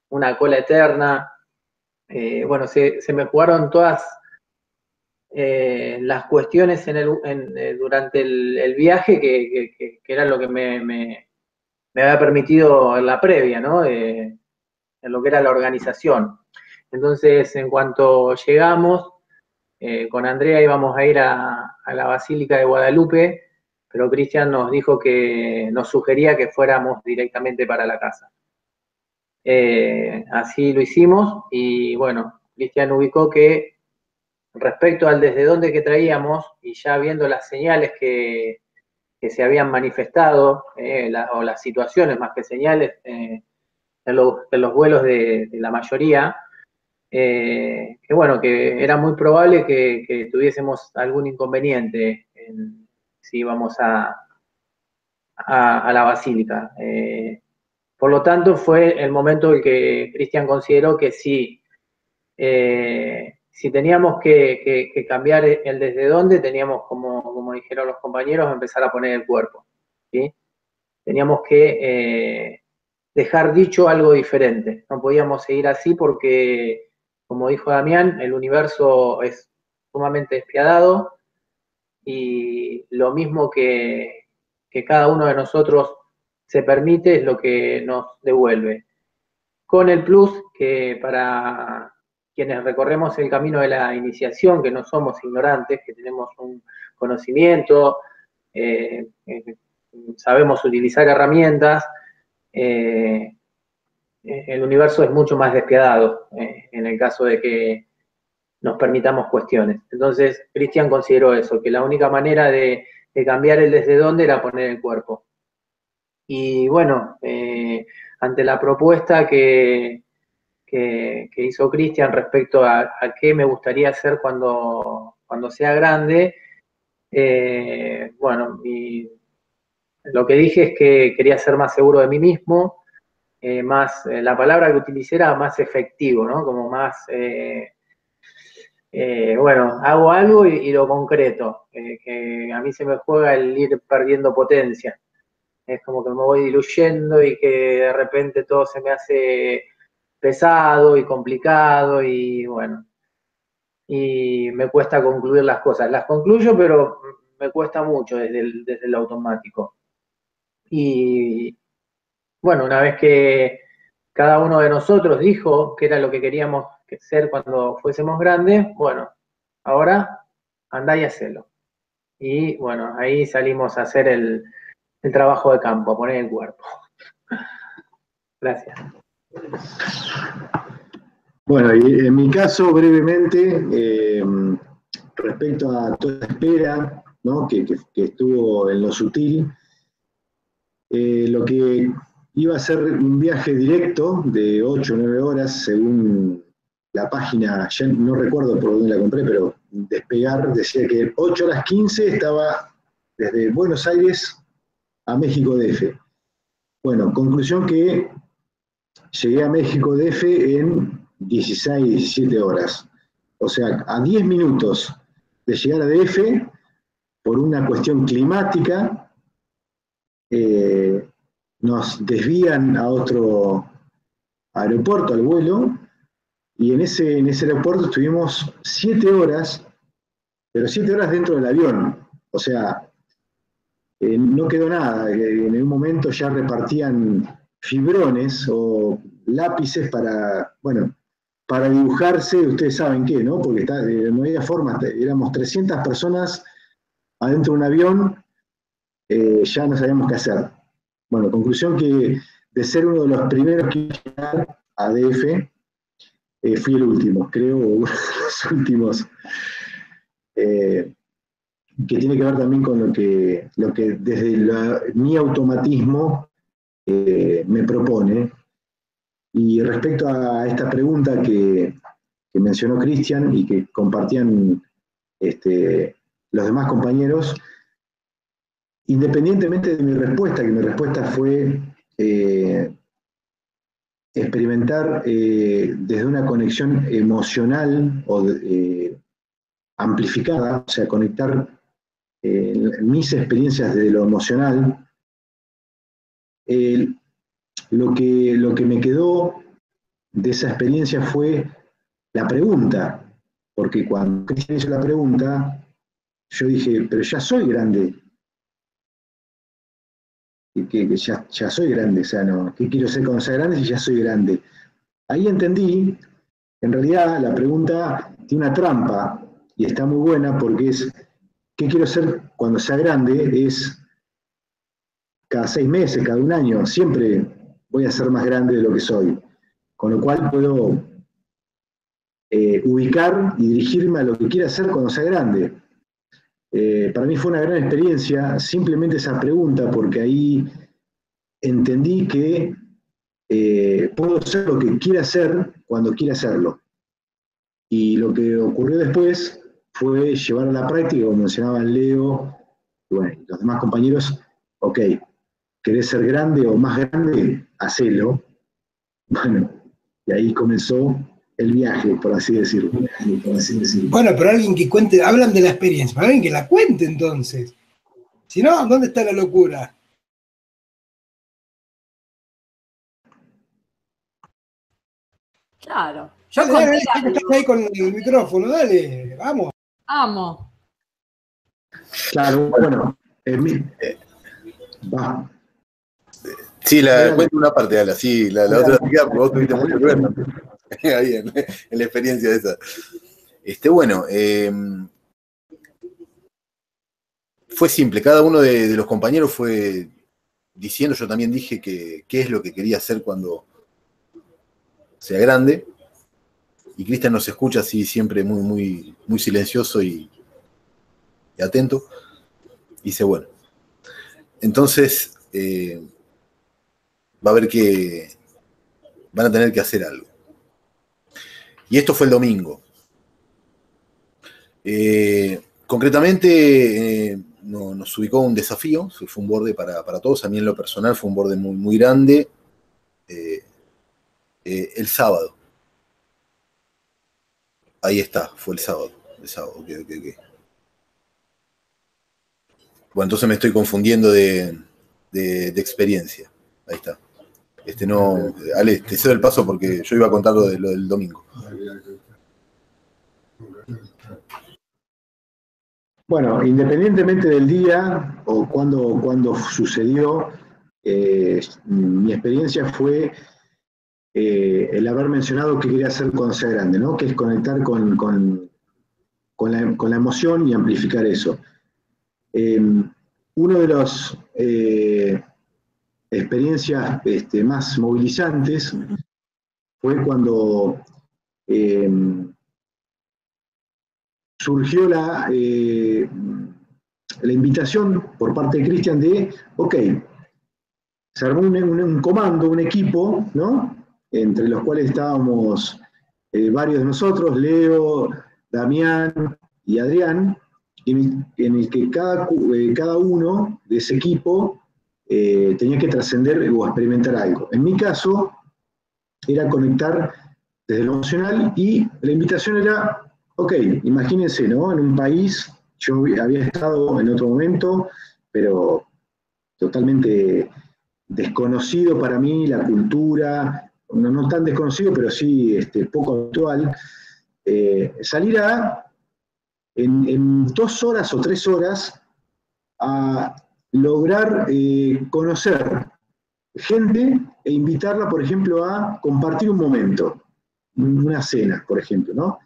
una cola eterna. Bueno, se me jugaron todas las cuestiones durante el viaje que era lo que me había permitido en la previa, ¿no? En lo que era la organización. Entonces, en cuanto llegamos, con Andrea íbamos a ir a la Basílica de Guadalupe, pero Cristian nos dijo que nos sugería que fuéramos directamente para la casa. Así lo hicimos y bueno, Cristian ubicó que respecto al desde dónde que traíamos y ya viendo las señales que se habían manifestado, o las situaciones más que señales en los vuelos de la mayoría, que bueno, que era muy probable que tuviésemos algún inconveniente si íbamos a la Basílica. Por lo tanto, fue el momento en que Cristian consideró que si teníamos que cambiar el desde dónde, teníamos, como dijeron los compañeros, empezar a poner el cuerpo, ¿sí? Teníamos que dejar dicho algo diferente. No podíamos seguir así porque, como dijo Damián, el universo es sumamente despiadado y lo mismo que cada uno de nosotros se permite es lo que nos devuelve. Con el plus que para quienes recorremos el camino de la iniciación, que no somos ignorantes, que tenemos un conocimiento, sabemos utilizar herramientas, el universo es mucho más despiadado en el caso de que nos permitamos cuestiones. Entonces, Cristian consideró eso, que la única manera de cambiar el desde dónde era poner el cuerpo. Y bueno, ante la propuesta que hizo Cristian respecto a qué me gustaría hacer cuando sea grande, bueno, lo que dije es que quería ser más seguro de mí mismo, la palabra que utilicé era más efectivo, ¿no? Como más, bueno, hago algo y lo concreto, que a mí se me juega el ir perdiendo potencia. Es como que me voy diluyendo y que de repente todo se me hace pesado y complicado y bueno, y me cuesta concluir las cosas. Las concluyo, pero me cuesta mucho desde el automático. Y bueno, una vez que cada uno de nosotros dijo que era lo que queríamos ser cuando fuésemos grandes, bueno, ahora andá y hacelo. Y bueno, ahí salimos a hacer el trabajo de campo, a poner el cuerpo. Gracias. Bueno, y en mi caso, brevemente, respecto a toda la espera, ¿no? que estuvo en lo sutil, lo que iba a ser un viaje directo de 8 o 9 horas, según la página, ya no recuerdo por dónde la compré, pero Despegar decía que 8 horas 15 estaba desde Buenos Aires a México DF. Bueno, conclusión que llegué a México DF en 16, 17 horas. O sea, a 10 minutos de llegar a DF, por una cuestión climática, nos desvían a otro aeropuerto, al vuelo, y en ese aeropuerto estuvimos 7 horas, pero 7 horas dentro del avión. O sea, no quedó nada. En un momento ya repartían fibrones o lápices para, bueno, para dibujarse, ustedes saben qué, ¿no? Porque no había forma, éramos 300 personas adentro de un avión, ya no sabíamos qué hacer. Bueno, conclusión que de ser uno de los primeros que iba a llegar a DF, fui el último, creo, uno de los últimos, que tiene que ver también con lo que desde mi automatismo me propone. Y respecto a esta pregunta que mencionó Cristian y que compartían los demás compañeros, independientemente de mi respuesta, que mi respuesta fue experimentar desde una conexión emocional o amplificada, o sea, conectar mis experiencias desde lo emocional, lo que me quedó de esa experiencia fue la pregunta, porque cuando Cristian hizo la pregunta, yo dije, pero ya soy grande, que ya soy grande, o sea, no, ¿qué quiero ser cuando sea grande si ya soy grande? Ahí entendí, en realidad la pregunta tiene una trampa, y está muy buena porque es, ¿qué quiero ser cuando sea grande? Es cada 6 meses, cada 1 año, siempre voy a ser más grande de lo que soy. Con lo cual puedo ubicar y dirigirme a lo que quiera hacer cuando sea grande. Para mí fue una gran experiencia simplemente esa pregunta, porque ahí entendí que puedo hacer lo que quiera hacer cuando quiera hacerlo. Y lo que ocurrió después fue llevar a la práctica, como mencionaban Leo y bueno, los demás compañeros, ok, ¿querés ser grande o más grande? Hacelo. Bueno, y ahí comenzó el viaje, por así decirlo. Bueno, pero alguien que cuente, hablan de la experiencia, pero alguien que la cuente entonces. Si no, ¿dónde está la locura? Claro. Yo Dale, conté dale, estás ahí con el micrófono, dale, vamos. Vamos. Claro, bueno, va. Sí, cuento una parte, Ala, sí, la otra chica, porque vos tuviste mucho que ver también. Ahí en la experiencia de esa. Bueno, fue simple, cada uno de los compañeros fue diciendo, yo también dije qué es lo que quería hacer cuando sea grande. y Cristian nos escucha así siempre muy silencioso y atento. Dice, bueno, entonces va a haber que, van a tener que hacer algo. Y esto fue el domingo. Concretamente nos ubicó un desafío, fue un borde para todos. A mí en lo personal fue un borde muy grande el sábado. Ahí está, fue el sábado. Okay. Bueno, entonces me estoy confundiendo de experiencia. Ahí está. No, Ale, te cedo el paso porque yo iba a contar lo del domingo. Bueno, independientemente del día o cuando sucedió, mi experiencia fue el haber mencionado que quería hacer cuando sea grande, ¿no? Que es conectar con la emoción y amplificar eso. Uno de las experiencias más movilizantes fue cuando surgió la invitación por parte de Cristian de, ok, se armó un comando, un equipo, ¿no? Entre los cuales estábamos varios de nosotros, Leo, Damián y Adrián, en el que cada uno de ese equipo tenía que trascender o experimentar algo. En mi caso, era conectar desde lo emocional y la invitación era, ok, imagínense, ¿no? En un país, yo había estado en otro momento, pero totalmente desconocido para mí, la cultura, no tan desconocido, pero sí poco habitual, salir en 2 horas o 3 horas a lograr conocer gente e invitarla, por ejemplo, a compartir un momento, una cena, por ejemplo, ¿no?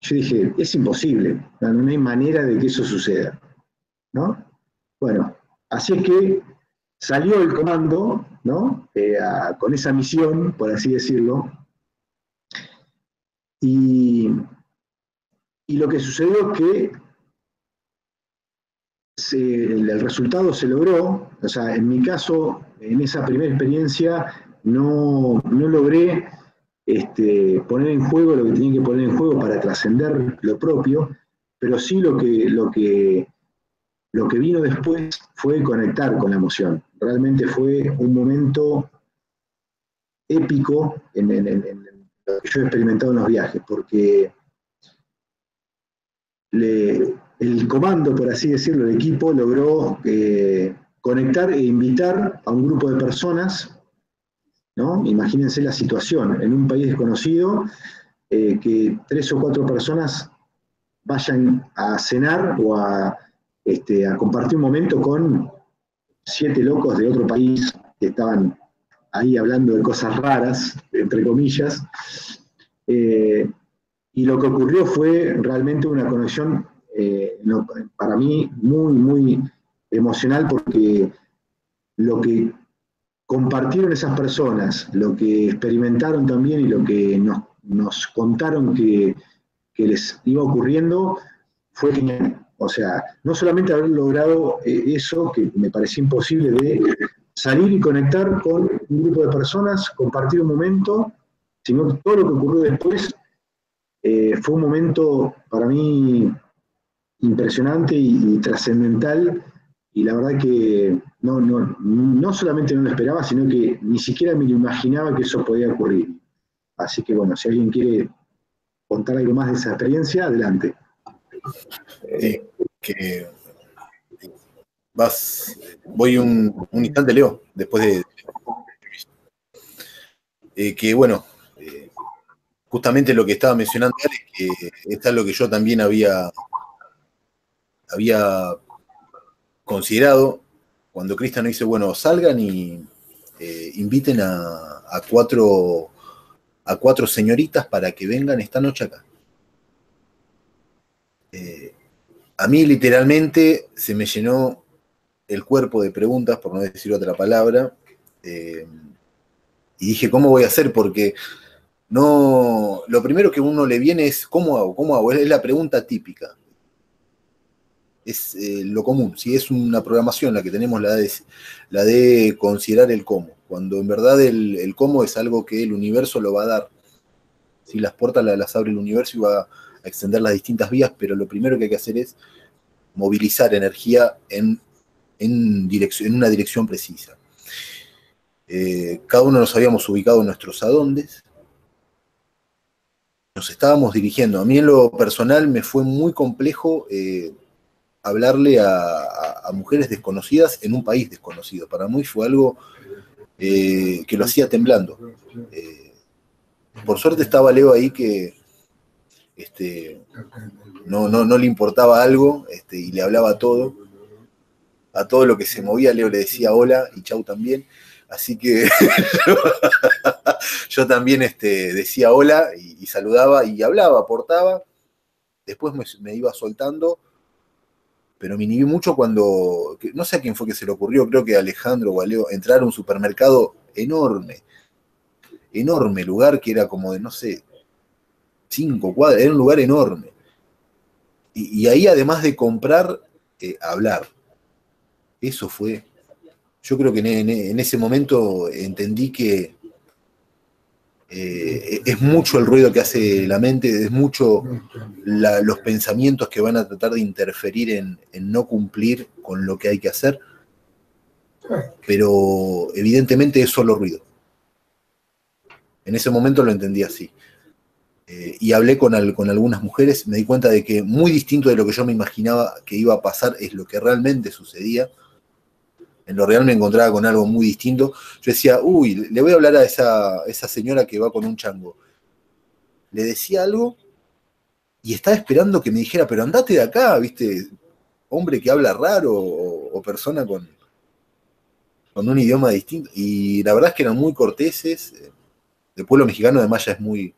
Yo dije, es imposible, no hay manera de que eso suceda, ¿no? Bueno, así es que salió el comando, ¿no? Con esa misión, por así decirlo, y lo que sucedió es que el resultado se logró. O sea, en mi caso, en esa primera experiencia, no logré poner en juego lo que tenía que poner en juego para trascender lo propio, pero sí lo que vino después fue conectar con la emoción. Realmente fue un momento épico en lo que yo he experimentado en los viajes, porque el comando, por así decirlo, el equipo logró conectar e invitar a un grupo de personas, ¿no? Imagínense la situación, en un país desconocido, que 3 o 4 personas vayan a cenar o a compartir un momento con 7 locos de otro país que estaban ahí hablando de cosas raras, entre comillas. Y lo que ocurrió fue realmente una conexión, para mí, muy emocional, porque lo que compartieron esas personas, lo que experimentaron también y lo que nos contaron que les iba ocurriendo, fue genial. O sea, no solamente haber logrado eso, que me parecía imposible, de salir y conectar con un grupo de personas, compartir un momento, sino todo lo que ocurrió después fue un momento para mí impresionante y trascendental, y la verdad que no solamente no lo esperaba, sino que ni siquiera me lo imaginaba que eso podía ocurrir. Así que bueno, si alguien quiere contar algo más de esa experiencia, adelante. Voy un instante, Leo, después de que bueno, justamente lo que estaba mencionando es que es algo que yo también había considerado cuando Cristian nos dice, bueno, salgan y inviten a 4 señoritas para que vengan esta noche acá. A mí literalmente se me llenó el cuerpo de preguntas, por no decir otra palabra, y dije, ¿cómo voy a hacer? Porque no, lo primero que a uno le viene es ¿cómo hago? ¿Cómo hago? Es la pregunta típica. Es lo común. Si es una programación la que tenemos la de considerar el cómo, cuando en verdad el cómo es algo que el universo lo va a dar. Si las puertas las abre el universo y va a extender las distintas vías, pero lo primero que hay que hacer es movilizar energía en una dirección precisa. Cada uno nos habíamos ubicado en nuestros adondes, nos estábamos dirigiendo. A mí en lo personal me fue muy complejo hablarle a mujeres desconocidas en un país desconocido. Para mí fue algo que lo hacía temblando. Por suerte estaba Leo ahí que no le importaba algo y le hablaba a todo lo que se movía. Leo le decía hola y chau también. Así que yo también decía hola y saludaba y hablaba, aportaba. Después me iba soltando, pero me inhibí mucho cuando, no sé a quién fue que se le ocurrió, creo que a Alejandro o a Leo, entrar a un supermercado enorme lugar que era como de, no sé, 5 cuadras, era un lugar enorme. Y ahí además de comprar, hablar. Eso fue. Yo creo que en ese momento entendí que es mucho el ruido que hace la mente, es mucho los pensamientos que van a tratar de interferir en no cumplir con lo que hay que hacer, pero evidentemente es solo ruido. En ese momento lo entendí así. Y hablé con algunas mujeres, me di cuenta de que muy distinto de lo que yo me imaginaba que iba a pasar es lo que realmente sucedía. En lo real me encontraba con algo muy distinto. Yo decía, uy, le voy a hablar a esa señora que va con un chango. Le decía algo y estaba esperando que me dijera, pero andate de acá, ¿viste? Hombre que habla raro o persona con un idioma distinto. Y la verdad es que eran muy corteses. El pueblo mexicano además ya es muy,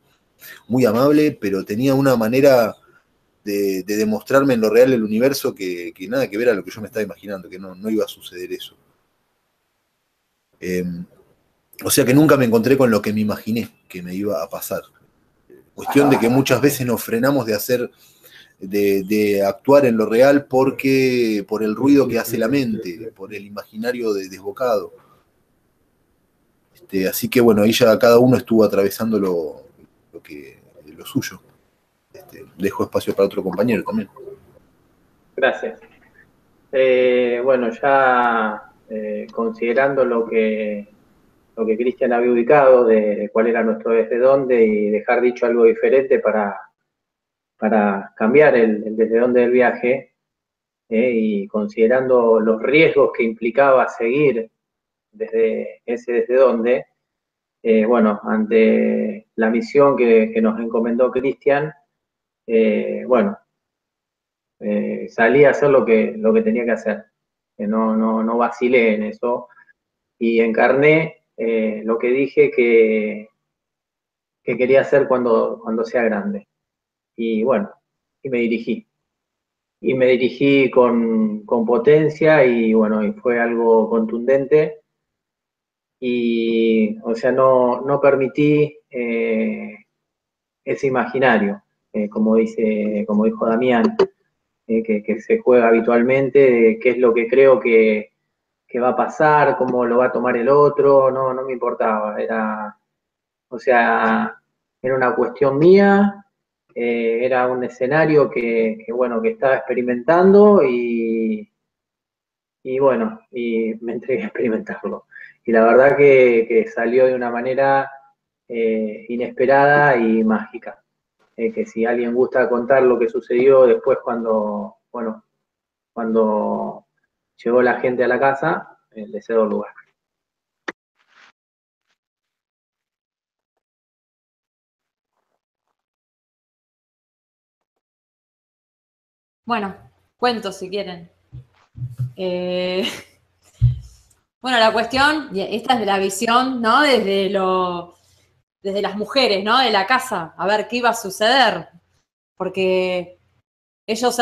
muy amable, pero tenía una manera de demostrarme en lo real el universo que nada que ver a lo que yo me estaba imaginando, que no iba a suceder eso. O sea que nunca me encontré con lo que me imaginé que me iba a pasar. Cuestión de que muchas veces nos frenamos de actuar en lo real por el ruido que hace la mente, por el imaginario desbocado. Así que bueno, ahí ya cada uno estuvo atravesando lo suyo. Dejo espacio para otro compañero también. Gracias. Bueno, ya considerando lo que Cristian había ubicado, de cuál era nuestro desde dónde, y dejar dicho algo diferente para cambiar el desde dónde del viaje, y considerando los riesgos que implicaba seguir desde ese desde dónde, bueno, ante la misión que nos encomendó Cristian, bueno, salí a hacer lo que tenía que hacer, que no vacilé en eso, y encarné lo que dije que quería hacer cuando sea grande. Y bueno, y me dirigí. Y me dirigí con potencia y bueno, y fue algo contundente. Y, o sea, no permití ese imaginario, como dijo Damián, que se juega habitualmente, de qué es lo que creo que va a pasar, cómo lo va a tomar el otro, no me importaba, o sea, era una cuestión mía, era un escenario bueno, que estaba experimentando y bueno, y me entregué a experimentarlo. Y la verdad que salió de una manera inesperada y mágica. Que si alguien gusta contar lo que sucedió después cuando llegó la gente a la casa, le cedo el lugar. Bueno, cuento si quieren. Bueno, la cuestión, y esta es de la visión, ¿no? Desde las mujeres, ¿no? De la casa, a ver qué iba a suceder. Porque ellos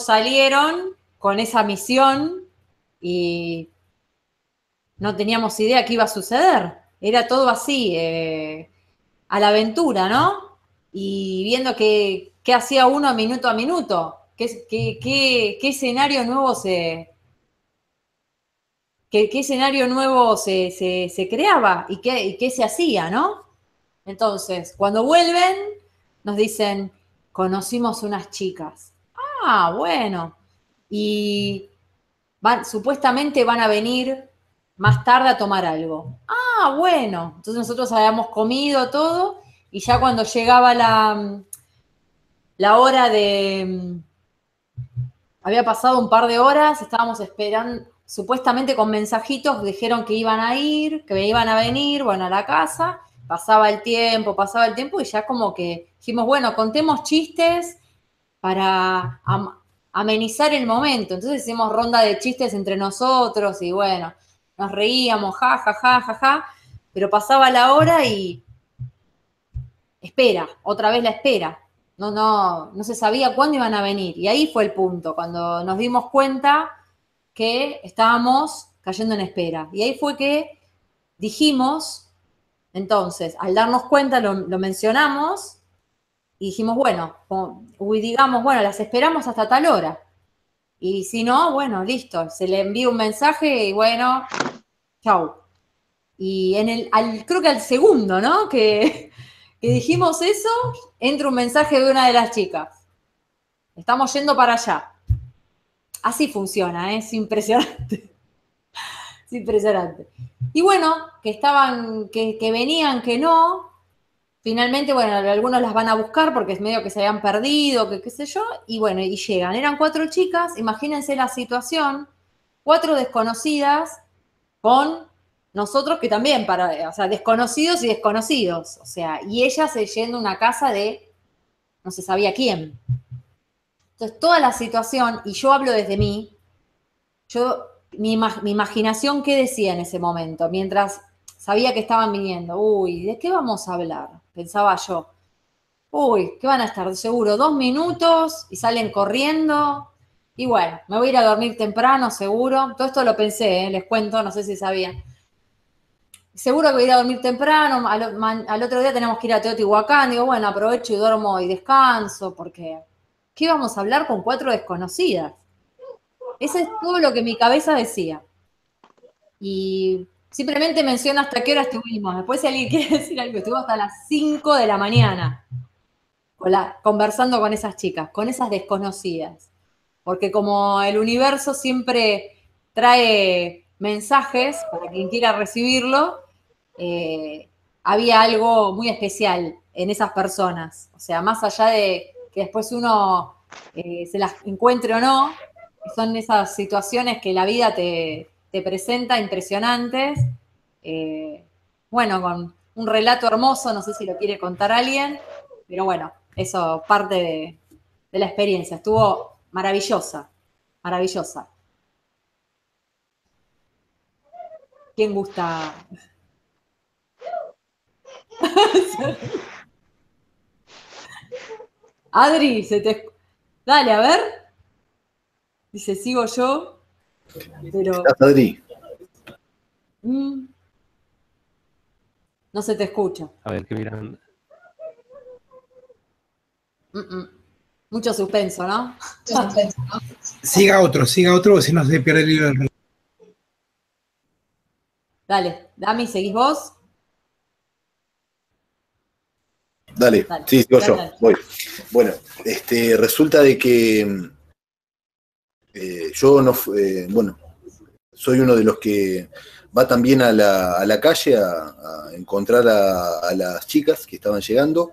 salieron con esa misión y no teníamos idea qué iba a suceder. Era todo así. a la aventura, ¿no? Y viendo qué hacía uno minuto a minuto, qué escenario nuevo qué escenario nuevo se creaba y qué se hacía, ¿no? Entonces, cuando vuelven, nos dicen, conocimos unas chicas. Ah, bueno. Y supuestamente van a venir más tarde a tomar algo. Ah, bueno. Entonces nosotros habíamos comido todo y ya cuando llegaba la hora de... Había pasado un par de horas, estábamos esperando, supuestamente con mensajitos, dijeron que iban a ir, que iban a venir, bueno, a la casa. Pasaba el tiempo y ya como que dijimos, bueno, contemos chistes para amenizar el momento. Entonces hicimos ronda de chistes entre nosotros y bueno, nos reíamos, ja, ja, ja, ja, ja, pero pasaba la hora y espera, otra vez la espera. No se sabía cuándo iban a venir. Y ahí fue el punto, cuando nos dimos cuenta que estábamos cayendo en espera. Y ahí fue que dijimos, entonces, al darnos cuenta lo mencionamos y dijimos, bueno, digamos, bueno, las esperamos hasta tal hora. Y si no, bueno, listo, se le envía un mensaje y bueno, chau. Y creo que al segundo, ¿no? Que dijimos eso, entra un mensaje de una de las chicas. Estamos yendo para allá. Así funciona, ¿eh? Es impresionante. Es impresionante. Y bueno, que venían, que no. Finalmente, bueno, algunos las van a buscar porque es medio que se habían perdido, que qué sé yo, y bueno, y llegan. Eran 4 chicas, imagínense la situación, 4 desconocidas con nosotros que también, o sea, desconocidos y desconocidos, o sea, y ellas yendo a una casa de no se sabía quién. Entonces, toda la situación, y yo hablo desde mí, mi imaginación, ¿qué decía en ese momento? Mientras sabía que estaban viniendo, uy, ¿de qué vamos a hablar? Pensaba yo. Uy, ¿qué van a estar? Seguro 2 minutos y salen corriendo. Y bueno, me voy a ir a dormir temprano, seguro. Todo esto lo pensé, les cuento, no sé si sabían. Seguro que voy a ir a dormir temprano, al otro día tenemos que ir a Teotihuacán. Digo, bueno, aprovecho y duermo y descanso, porque ¿qué vamos a hablar con 4 desconocidas? Eso es todo lo que mi cabeza decía. Y simplemente menciono hasta qué hora estuvimos. Después si alguien quiere decir algo, estuvimos hasta las 5 de la mañana conversando con esas chicas, con esas desconocidas. Porque como el universo siempre trae mensajes para quien quiera recibirlo, había algo muy especial en esas personas. O sea, más allá de que después uno se las encuentre o no, son esas situaciones que la vida te presenta impresionantes. Bueno, con un relato hermoso, no sé si lo quiere contar alguien, pero bueno, eso parte de la experiencia. Estuvo maravillosa, maravillosa. ¿Quién gusta? Adri, dale, a ver. Dice, sigo yo, pero... ¿Estás, Adri? No se te escucha. A ver, qué miran. Mucho suspenso, ¿no? Siga otro, porque si no se pierde el hilo del reloj. Dale, Dami, ¿seguís vos? Dale, sí, sigo yo, voy. Bueno, resulta de que yo no, bueno, soy uno de los que va también a la calle a encontrar a las chicas que estaban llegando.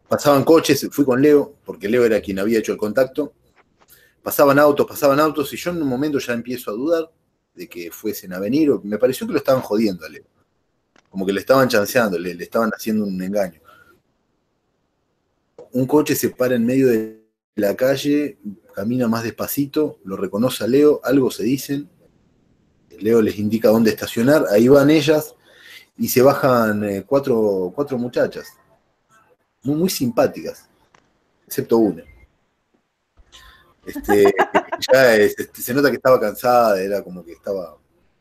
Pasaban coches, fui con Leo, porque Leo era quien había hecho el contacto. Pasaban autos, y yo en un momento ya empiezo a dudar de que fuesen a venir, o me pareció que lo estaban jodiendo a Leo. Como que le estaban chanceando, le estaban haciendo un engaño. Un coche se para en medio de la calle, camina más despacito, lo reconoce a Leo, algo se dicen, Leo les indica dónde estacionar, ahí van ellas, y se bajan 4 muchachas, muy simpáticas, excepto una. Ya se nota que estaba cansada, era como que estaba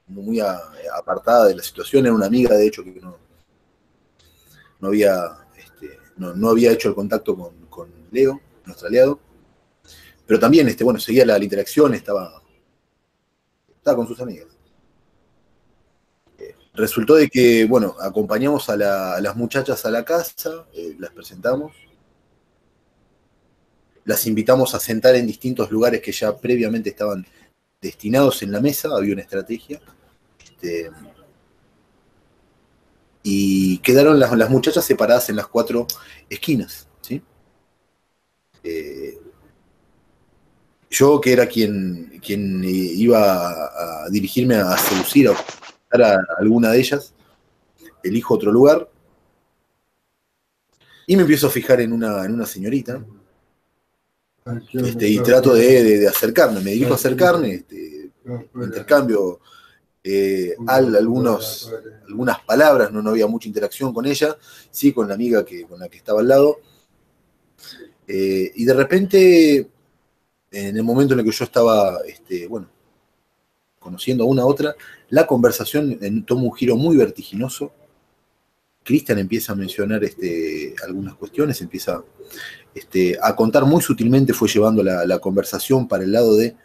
muy apartada de la situación, era una amiga, de hecho, que no había hecho el contacto con Leo, nuestro aliado, pero también bueno, seguía la interacción, estaba con sus amigas. Resultó de que, bueno, acompañamos a las muchachas a la casa, las presentamos, las invitamos a sentar en distintos lugares que ya previamente estaban destinados en la mesa, había una estrategia, y quedaron las muchachas separadas en las 4 esquinas, ¿sí? Yo, que era quien iba a dirigirme a seducir, a alguna de ellas, elijo otro lugar y me empiezo a fijar en una señorita, y trato de acercarme, me dirijo a acercarme, intercambio algunas palabras, no había mucha interacción con ella, sí con la amiga con la que estaba al lado, y de repente, en el momento en el que yo estaba, bueno, conociendo a una a otra, la conversación toma un giro muy vertiginoso. Cristian empieza a mencionar algunas cuestiones, empieza a contar muy sutilmente, fue llevando la conversación para el lado de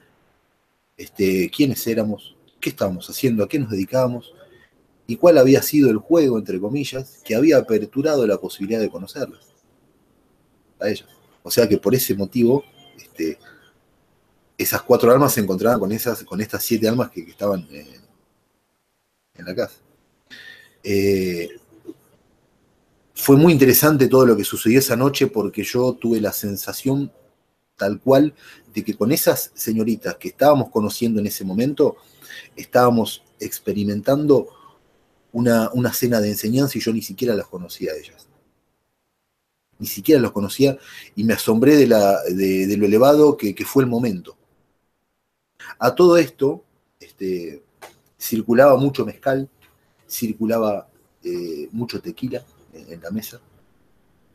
quiénes éramos, qué estábamos haciendo, a qué nos dedicábamos, y cuál había sido el juego, entre comillas, que había aperturado la posibilidad de conocerlas a ellas. O sea que por ese motivo, esas 4 almas se encontraban con estas 7 almas que estaban en la casa. Fue muy interesante todo lo que sucedió esa noche, porque yo tuve la sensación tal cual de que con esas señoritas que estábamos conociendo en ese momento, estábamos experimentando una cena de enseñanza, y yo ni siquiera las conocía a ellas. Ni siquiera los conocía, y me asombré de lo elevado que fue el momento. A todo esto, circulaba mucho mezcal, circulaba mucho tequila en la mesa.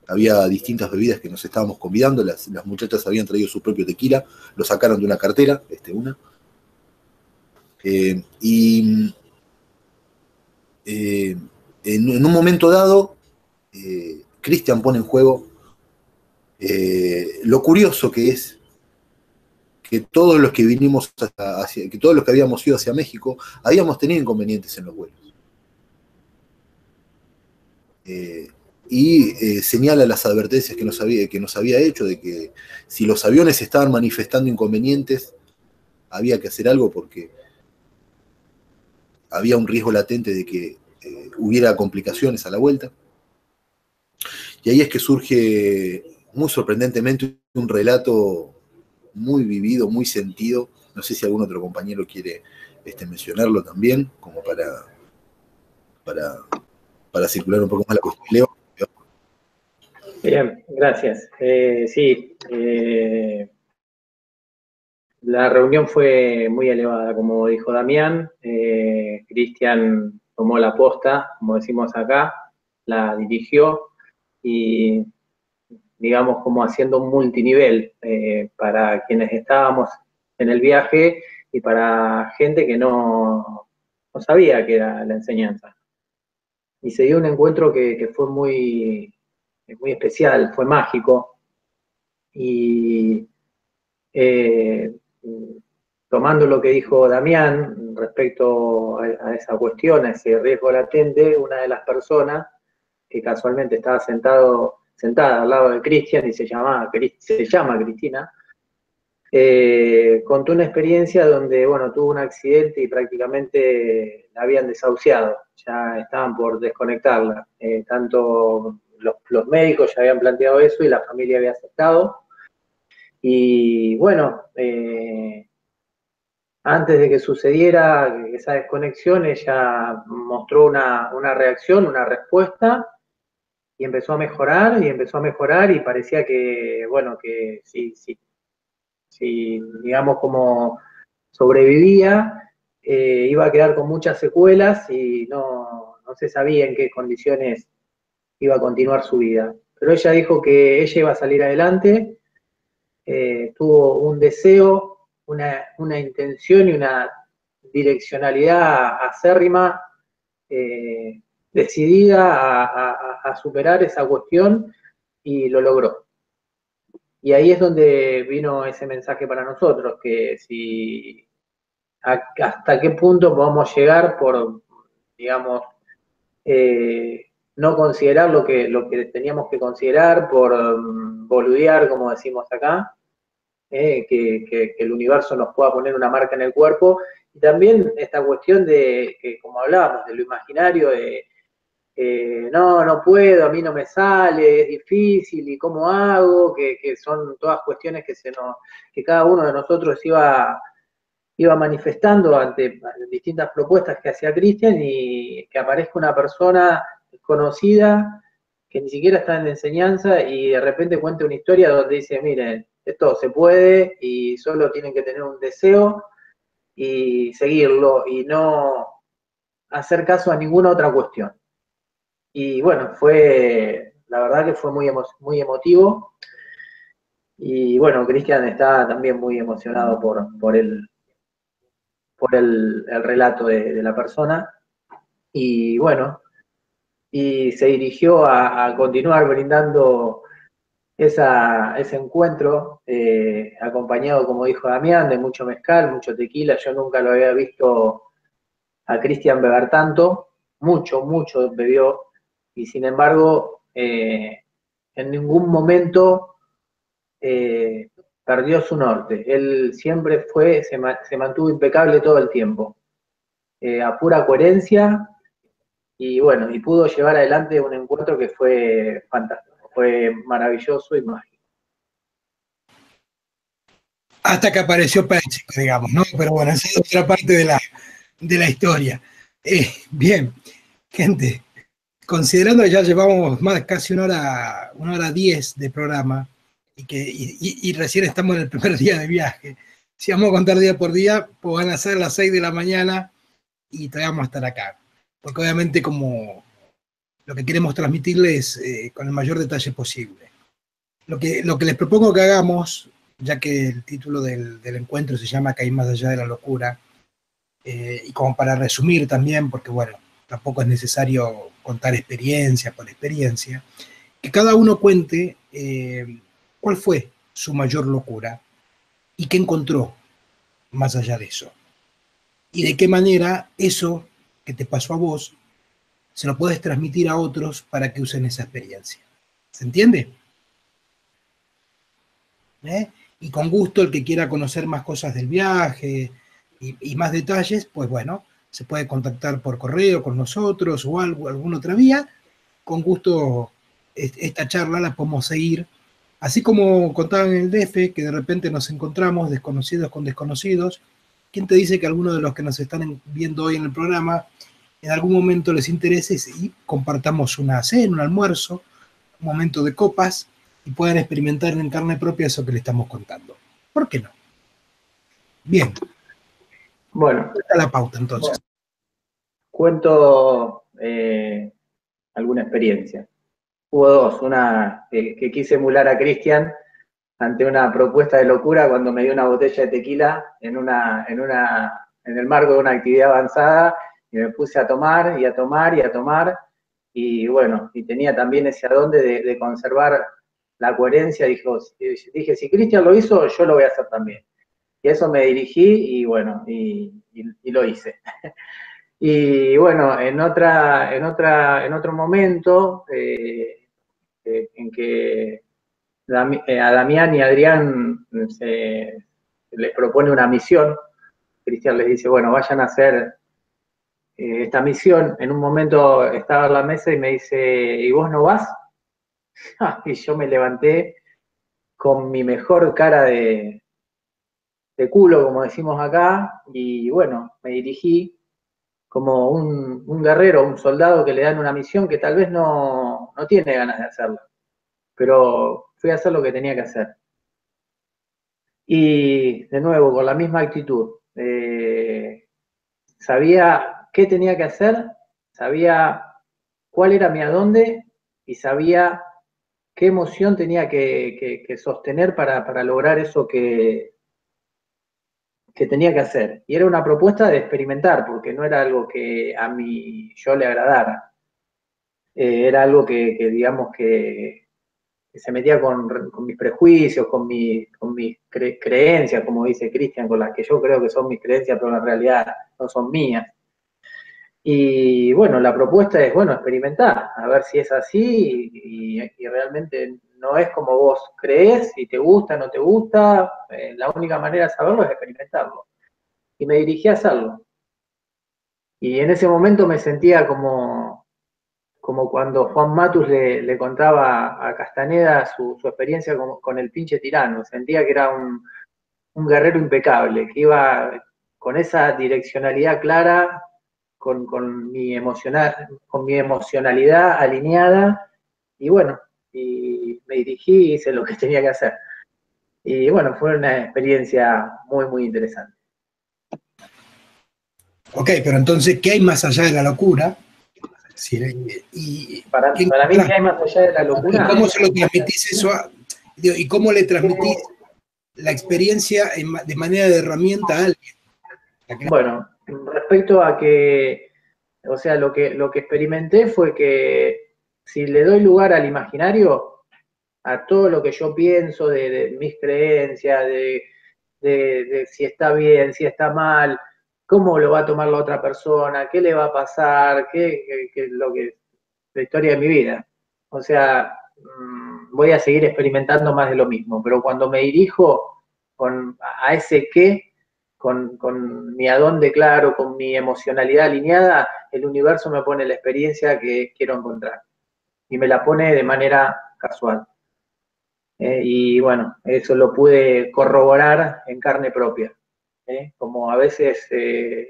Había distintas bebidas que nos estábamos convidando, las muchachas habían traído su propio tequila, lo sacaron de una cartera, y en un momento dado, Cristian pone en juego lo curioso que es que todos los que vinimos que todos los que habíamos ido hacia México, habíamos tenido inconvenientes en los vuelos. Y señala las advertencias que nos había hecho, de que si los aviones estaban manifestando inconvenientes, había que hacer algo, porque había un riesgo latente de que hubiera complicaciones a la vuelta. Y ahí es que surge muy sorprendentemente un relato muy vivido, muy sentido. No sé si algún otro compañero quiere mencionarlo también, como para circular un poco más la cuestión. Leo. Bien, gracias. Sí, la reunión fue muy elevada, como dijo Damián. Cristian tomó la posta, como decimos acá, la dirigió, y digamos como haciendo un multinivel para quienes estábamos en el viaje y para gente que no sabía qué era la enseñanza. Y se dio un encuentro que fue muy especial, fue mágico, y tomando lo que dijo Damián respecto a esa cuestión, a ese riesgo latente, una de las personas que casualmente estaba sentada al lado de Cristian, y se llama Cristina, contó una experiencia donde, bueno, tuvo un accidente y prácticamente la habían desahuciado, ya estaban por desconectarla. Tanto los médicos ya habían planteado eso y la familia había aceptado. Y bueno, antes de que sucediera esa desconexión, ella mostró una reacción, una respuesta, y empezó a mejorar, y parecía que, bueno, que si digamos, como sobrevivía, iba a quedar con muchas secuelas, y no se sabía en qué condiciones iba a continuar su vida. Pero ella dijo que ella iba a salir adelante, tuvo un deseo, una intención y una direccionalidad acérrima, decidida a superar esa cuestión, y lo logró. Y ahí es donde vino ese mensaje para nosotros, que si hasta qué punto podemos llegar por, digamos, no considerar lo que teníamos que considerar, por boludear, como decimos acá, que el universo nos pueda poner una marca en el cuerpo. Y también esta cuestión de, que como hablábamos, de lo imaginario, de no puedo, a mí no me sale, es difícil, y cómo hago, que son todas cuestiones que cada uno de nosotros iba manifestando ante distintas propuestas que hacía Cristian, y que aparezca una persona desconocida que ni siquiera está en enseñanza y de repente cuenta una historia donde dice, miren, esto se puede y solo tienen que tener un deseo y seguirlo y no hacer caso a ninguna otra cuestión. Y bueno, la verdad que fue muy emotivo. Y bueno, Cristian está también muy emocionado por el relato de la persona. Y bueno, y se dirigió a continuar brindando ese encuentro, acompañado, como dijo Damián, de mucho mezcal, mucho tequila. Yo nunca lo había visto a Cristian beber tanto, mucho bebió, y sin embargo, en ningún momento perdió su norte. Él siempre se mantuvo impecable todo el tiempo, a pura coherencia, y bueno, y pudo llevar adelante un encuentro que fue fantástico, fue maravilloso y mágico. Hasta que apareció Pacheco, digamos, ¿no? Pero bueno, esa es otra parte de la historia. Bien, gente, considerando que ya llevamos casi una hora 10 de programa, y recién estamos en el primer día de viaje, si vamos a contar día por día, pues van a ser las 6 de la mañana y todavía vamos a estar acá. Porque obviamente como lo que queremos transmitirles con el mayor detalle posible. Lo que les propongo que hagamos, ya que el título del encuentro se llama "Que hay más allá de la locura", y como para resumir también, porque bueno, tampoco es necesario contar experiencia por experiencia, que cada uno cuente cuál fue su mayor locura y qué encontró más allá de eso. Y de qué manera eso que te pasó a vos se lo puedes transmitir a otros para que usen esa experiencia. ¿Se entiende? Y con gusto, el que quiera conocer más cosas del viaje y más detalles, pues bueno, se puede contactar por correo con nosotros o alguna otra vía. Con gusto esta charla la podemos seguir. Así como contaban en el DF, que de repente nos encontramos desconocidos con desconocidos. ¿Quién te dice que alguno de los que nos están viendo hoy en el programa en algún momento les interese y compartamos una cena, un almuerzo, un momento de copas, y puedan experimentar en carne propia eso que le estamos contando? ¿Por qué no? Bien. Bueno. Está la pauta, entonces. Cuento alguna experiencia. Hubo dos. Una que quise emular a Cristian ante una propuesta de locura cuando me dio una botella de tequila en el marco de una actividad avanzada, y me puse a tomar y a tomar y a tomar, y bueno, y tenía también ese don de conservar la coherencia. Dije, si Cristian lo hizo, yo lo voy a hacer también. Y a eso me dirigí, y bueno, y lo hice. Y bueno, en otro momento, en que a Damián y Adrián les propone una misión, Cristian les dice, bueno, vayan a hacer esta misión. En un momento estaba en la mesa y me dice, ¿y vos no vas? Y yo me levanté con mi mejor cara de culo, como decimos acá, y bueno, me dirigí como un guerrero, un soldado que le dan una misión que tal vez no tiene ganas de hacerla, pero fui a hacer lo que tenía que hacer. Y de nuevo, con la misma actitud, sabía qué tenía que hacer, sabía cuál era mi adónde, y sabía qué emoción tenía que sostener para lograr eso que que tenía que hacer. Y era una propuesta de experimentar, porque no era algo que a mí yo le agradara. Era algo que digamos, que se metía con mis prejuicios, con mis creencias, como dice Cristian, con las que yo creo que son mis creencias, pero en realidad no son mías. Y bueno, la propuesta es, bueno, experimentar, a ver si es así y realmente no es como vos crees, si te gusta, no te gusta, la única manera de saberlo es experimentarlo. Y me dirigí a hacerlo. Y en ese momento me sentía como cuando Juan Matus le contaba a Castaneda su experiencia con el pinche tirano. Sentía que era un guerrero impecable, que iba con esa direccionalidad clara, con mi emocionalidad alineada, y bueno, y me dirigí y hice lo que tenía que hacer. Y bueno, fue una experiencia muy, muy interesante. Ok, pero entonces, ¿qué hay más allá de la locura? Para mí, ¿qué hay más allá de la locura? ¿Cómo se lo transmitís eso y cómo le transmitís la experiencia de manera de herramienta a alguien? Bueno, respecto a que, o sea, lo que experimenté fue que si le doy lugar al imaginario, a todo lo que yo pienso de mis creencias, de si está bien, si está mal, cómo lo va a tomar la otra persona, qué le va a pasar, qué es la historia de mi vida. O sea, voy a seguir experimentando más de lo mismo, pero cuando me dirijo a ese qué, con mi adónde claro, con mi emocionalidad alineada, el universo me pone la experiencia que quiero encontrar y me la pone de manera casual. Y bueno, eso lo pude corroborar en carne propia. Como a veces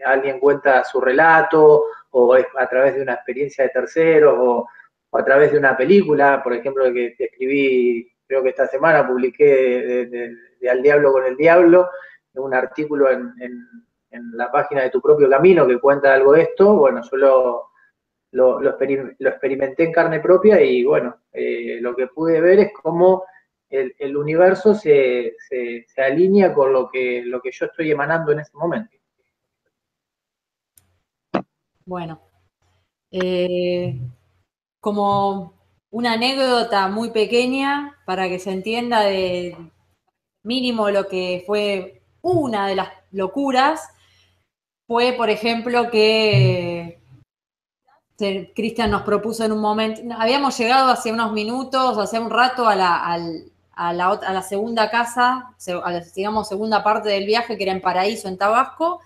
alguien cuenta su relato, o es a través de una experiencia de terceros, o a través de una película, por ejemplo, que te escribí, creo que esta semana publiqué de Al Diablo con el Diablo, un artículo en la página de Tu Propio Camino que cuenta algo de esto. Bueno, yo lo experimenté en carne propia y bueno, lo que pude ver es cómo el universo se alinea con lo que yo estoy emanando en ese momento. Bueno, como una anécdota muy pequeña para que se entienda de mínimo lo que fue una de las locuras, fue, por ejemplo, que Cristian nos propuso en un momento, habíamos llegado hace unos minutos, hace un rato a la segunda casa, a la, digamos, segunda parte del viaje, que era en Paraíso, en Tabasco,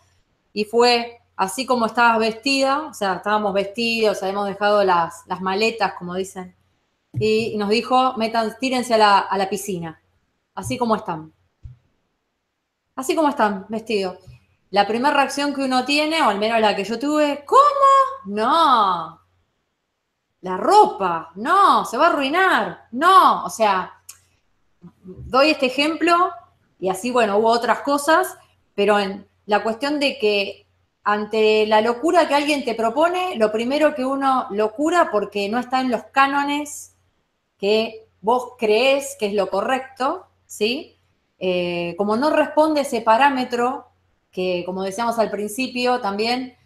y fue así como estabas vestida, o sea, estábamos vestidos, habíamos dejado las maletas, como dicen, y nos dijo, tírense a la piscina, así como están. Así como están, vestidos. La primera reacción que uno tiene, o al menos la que yo tuve, ¿cómo? No. La ropa, no, se va a arruinar, no. O sea, doy este ejemplo y así, bueno, hubo otras cosas, pero en la cuestión de que ante la locura que alguien te propone, lo primero que uno locura porque no está en los cánones que vos creés que es lo correcto, ¿sí? Como no responde ese parámetro, que como decíamos al principio también,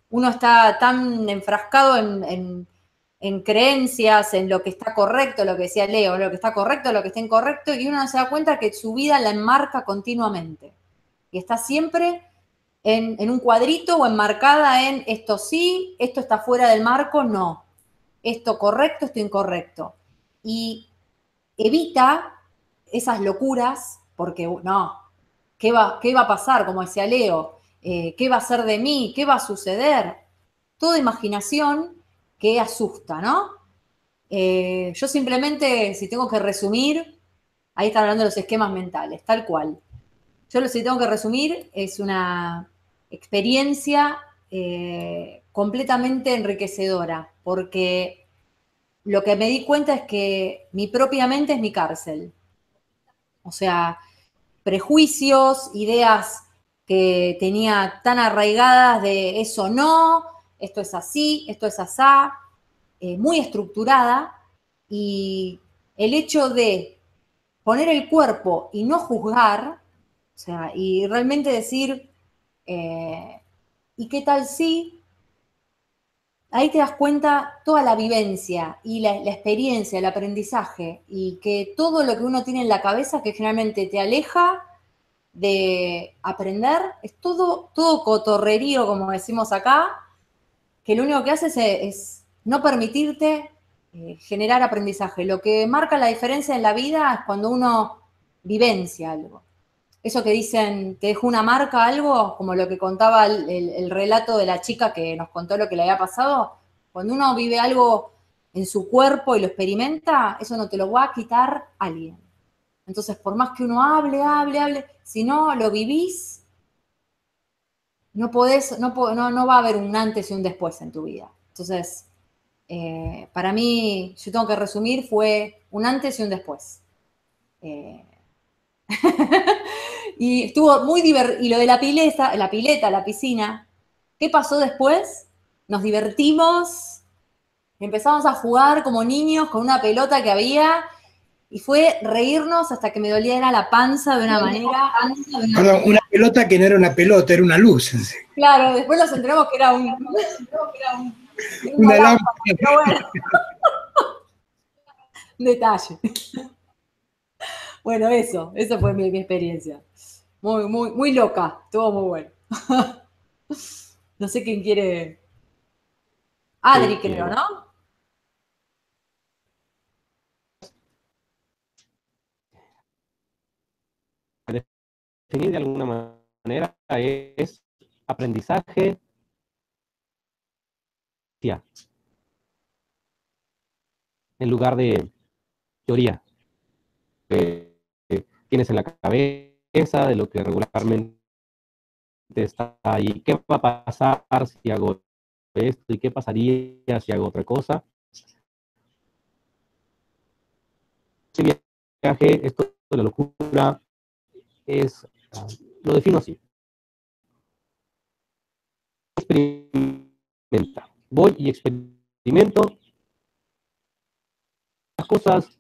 uno está tan enfrascado en creencias, en lo que está correcto, lo que decía Leo, lo que está correcto, lo que está incorrecto, y uno no se da cuenta que su vida la enmarca continuamente. Y está siempre en un cuadrito o enmarcada en esto sí, esto está fuera del marco, no. Esto correcto, esto incorrecto. Y evita esas locuras, porque no, ¿qué va a pasar? Como decía Leo, ¿qué va a ser de mí? ¿Qué va a suceder? Toda imaginación que asusta, ¿no? Yo simplemente, si tengo que resumir, ahí están hablando de los esquemas mentales, tal cual. Yo si tengo que resumir, es una experiencia completamente enriquecedora, porque lo que me di cuenta es que mi propia mente es mi cárcel. O sea, prejuicios, ideas que tenía tan arraigadas de eso no, esto es así, esto es asá, muy estructurada, y el hecho de poner el cuerpo y no juzgar, o sea, y realmente decir, ¿y qué tal si? Ahí te das cuenta toda la vivencia y la experiencia, el aprendizaje, y que todo lo que uno tiene en la cabeza que generalmente te aleja de aprender, es todo cotorrerío, como decimos acá, que lo único que hace es no permitirte generar aprendizaje. Lo que marca la diferencia en la vida es cuando uno vivencia algo. Eso que dicen, te dejó una marca, algo, como lo que contaba el relato de la chica que nos contó lo que le había pasado, cuando uno vive algo en su cuerpo y lo experimenta, eso no te lo va a quitar alguien. Entonces, por más que uno hable, si no lo vivís, no va a haber un antes y un después en tu vida. Entonces, para mí, yo tengo que resumir, fue un antes y un después. Y estuvo muy divertido. Y lo de la pileta, la piscina, ¿qué pasó después? Nos divertimos, empezamos a jugar como niños con una pelota que había, y fue reírnos hasta que me doliera la panza de una manera. Perdón, una pelota que no era una pelota, era una luz. Claro, después nos enteramos que era una Una lámpara, pero bueno. Un detalle. Bueno, eso fue mi experiencia. Muy loca, estuvo muy bueno. No sé quién quiere. Adri, creo, ¿no? Definir de alguna manera es aprendizaje en lugar de teoría que tienes en la cabeza, de lo que regularmente está ahí. ¿Qué va a pasar si hago esto? ¿Y qué pasaría si hago otra cosa? Este viaje, esto de la locura, lo defino así. Experimenta. Voy y experimento. Las cosas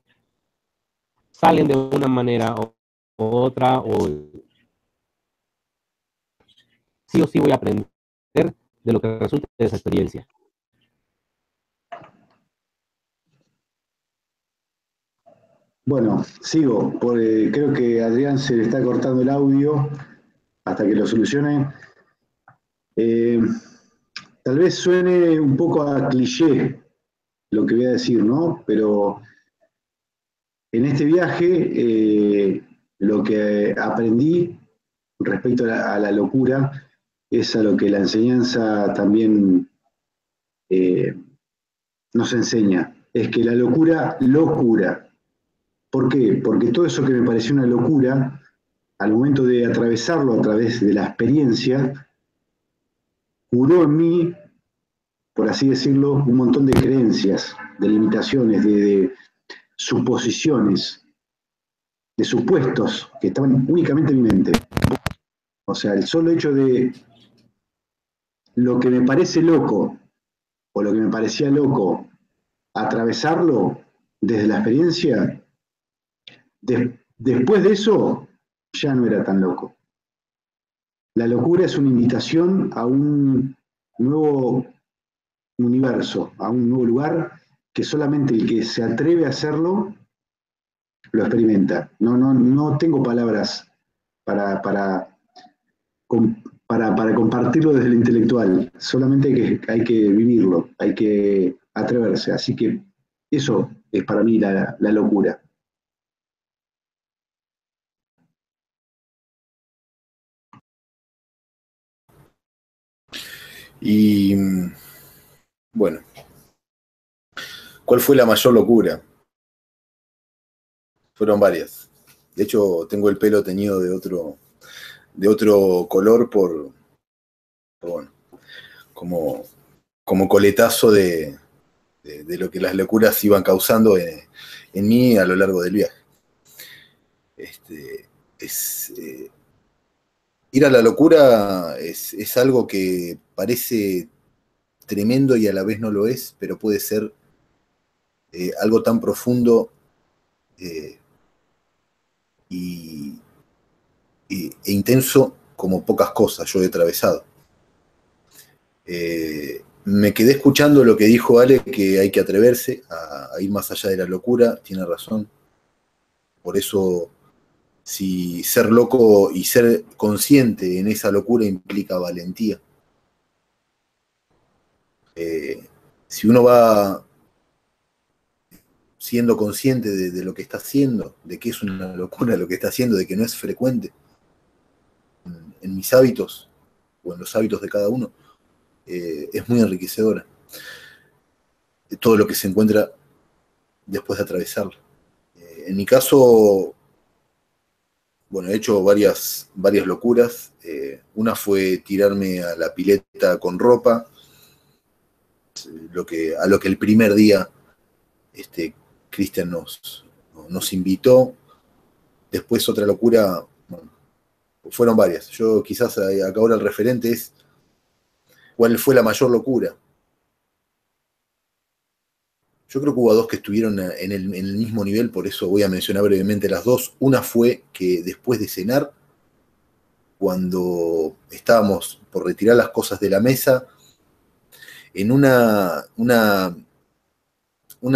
salen de una manera u otra, o sí o sí voy a aprender de lo que resulta de esa experiencia. Bueno, sigo, porque creo que a Adrián se le está cortando el audio hasta que lo solucione. Tal vez suene un poco a cliché lo que voy a decir, ¿no? Pero en este viaje lo que aprendí respecto a la locura es a lo que la enseñanza también nos enseña. Es que la locura lo cura. ¿Por qué? Porque todo eso que me pareció una locura, al momento de atravesarlo a través de la experiencia, curó en mí, por así decirlo, un montón de creencias, de limitaciones, de suposiciones, de supuestos que estaban únicamente en mi mente. O sea, el solo hecho de lo que me parece loco o lo que me parecía loco, atravesarlo desde la experiencia, después de eso ya no era tan loco. La locura es una invitación a un nuevo universo, a un nuevo lugar que solamente el que se atreve a hacerlo lo experimenta. No tengo palabras para compartirlo desde lo intelectual, solamente hay que vivirlo, hay que atreverse. Así que eso es para mí la locura. Y bueno, ¿cuál fue la mayor locura? Fueron varias. De hecho, tengo el pelo teñido de otro color bueno, como coletazo de lo que las locuras iban causando en mí a lo largo del viaje. Ir a la locura es algo que parece tremendo y a la vez no lo es, pero puede ser algo tan profundo y e intenso como pocas cosas yo he atravesado. Me quedé escuchando lo que dijo Ale, que hay que atreverse a ir más allá de la locura, tiene razón. Por eso, si ser loco y ser consciente en esa locura implica valentía. Si uno va siendo consciente de lo que está haciendo, de que es una locura lo que está haciendo, de que no es frecuente en mis hábitos o en los hábitos de cada uno, es muy enriquecedora. Todo lo que se encuentra después de atravesarlo. En mi caso, bueno, he hecho varias locuras. Una fue tirarme a la pileta con ropa, a lo que el primer día Cristian nos invitó. Después otra locura, bueno, fueron varias. Yo quizás acá ahora el referente es cuál fue la mayor locura. Yo creo que hubo dos que estuvieron en el mismo nivel, por eso voy a mencionar brevemente las dos. Una fue que después de cenar, cuando estábamos por retirar las cosas de la mesa, en una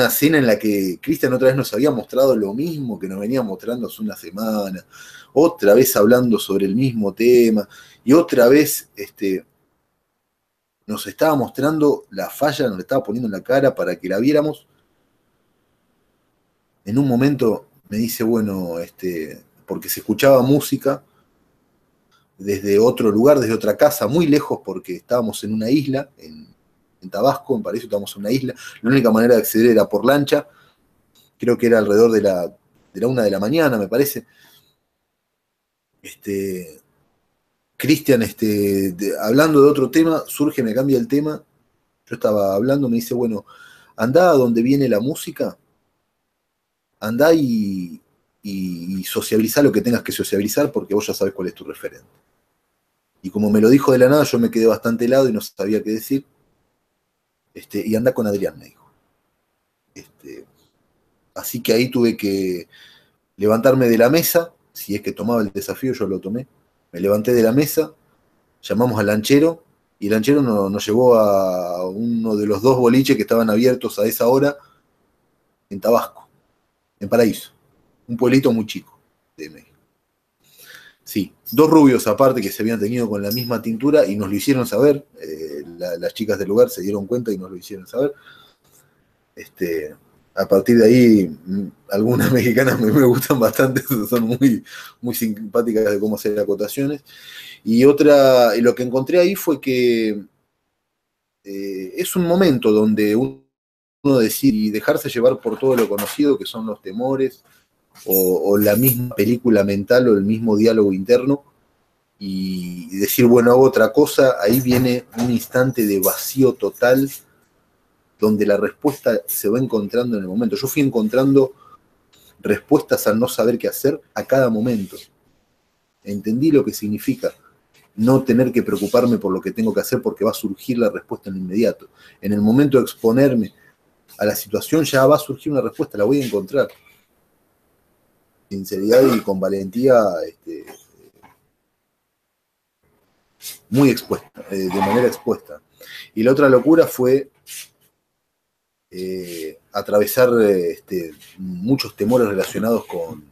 cena en la que Cristian otra vez nos había mostrado lo mismo que nos venía mostrando hace una semana, otra vez hablando sobre el mismo tema, y otra vez nos estaba mostrando la falla, nos la estaba poniendo en la cara para que la viéramos. En un momento me dice, bueno, porque se escuchaba música desde otro lugar, desde otra casa, muy lejos, porque estábamos en una isla, en Tabasco, me parece, estábamos en una isla. La única manera de acceder era por lancha. Creo que era alrededor de la 1 de la mañana, me parece. Cristian, hablando de otro tema, surge, me cambia el tema. Yo estaba hablando, me dice, bueno, andá a donde viene la música, andá y sociabilizá lo que tengas que sociabilizar, porque vos ya sabes cuál es tu referente. Y como me lo dijo de la nada, yo me quedé bastante helado y no sabía qué decir. Y andá con Adrián, me dijo. Así que ahí tuve que levantarme de la mesa. Si es que tomaba el desafío, yo lo tomé. Me levanté de la mesa, llamamos al lanchero, y el lanchero nos llevó a uno de los 2 boliches que estaban abiertos a esa hora en Tabasco, en Paraíso. Un pueblito muy chico de México. Sí, 2 rubios aparte que se habían tenido con la misma tintura y nos lo hicieron saber. Las chicas del lugar se dieron cuenta y nos lo hicieron saber. A partir de ahí, algunas mexicanas me gustan bastante, son muy simpáticas de cómo hacer acotaciones. Y lo que encontré ahí fue que es un momento donde uno decide y dejarse llevar por todo lo conocido, que son los temores, o la misma película mental o el mismo diálogo interno, y decir, bueno, hago otra cosa. Ahí viene un instante de vacío total, donde la respuesta se va encontrando en el momento. Yo fui encontrando respuestas al no saber qué hacer a cada momento. Entendí lo que significa no tener que preocuparme por lo que tengo que hacer, porque va a surgir la respuesta en lo inmediato. En el momento de exponerme a la situación ya va a surgir una respuesta, la voy a encontrar. Sinceridad y con valentía, muy expuesta, de manera expuesta. Y la otra locura fue atravesar muchos temores relacionados con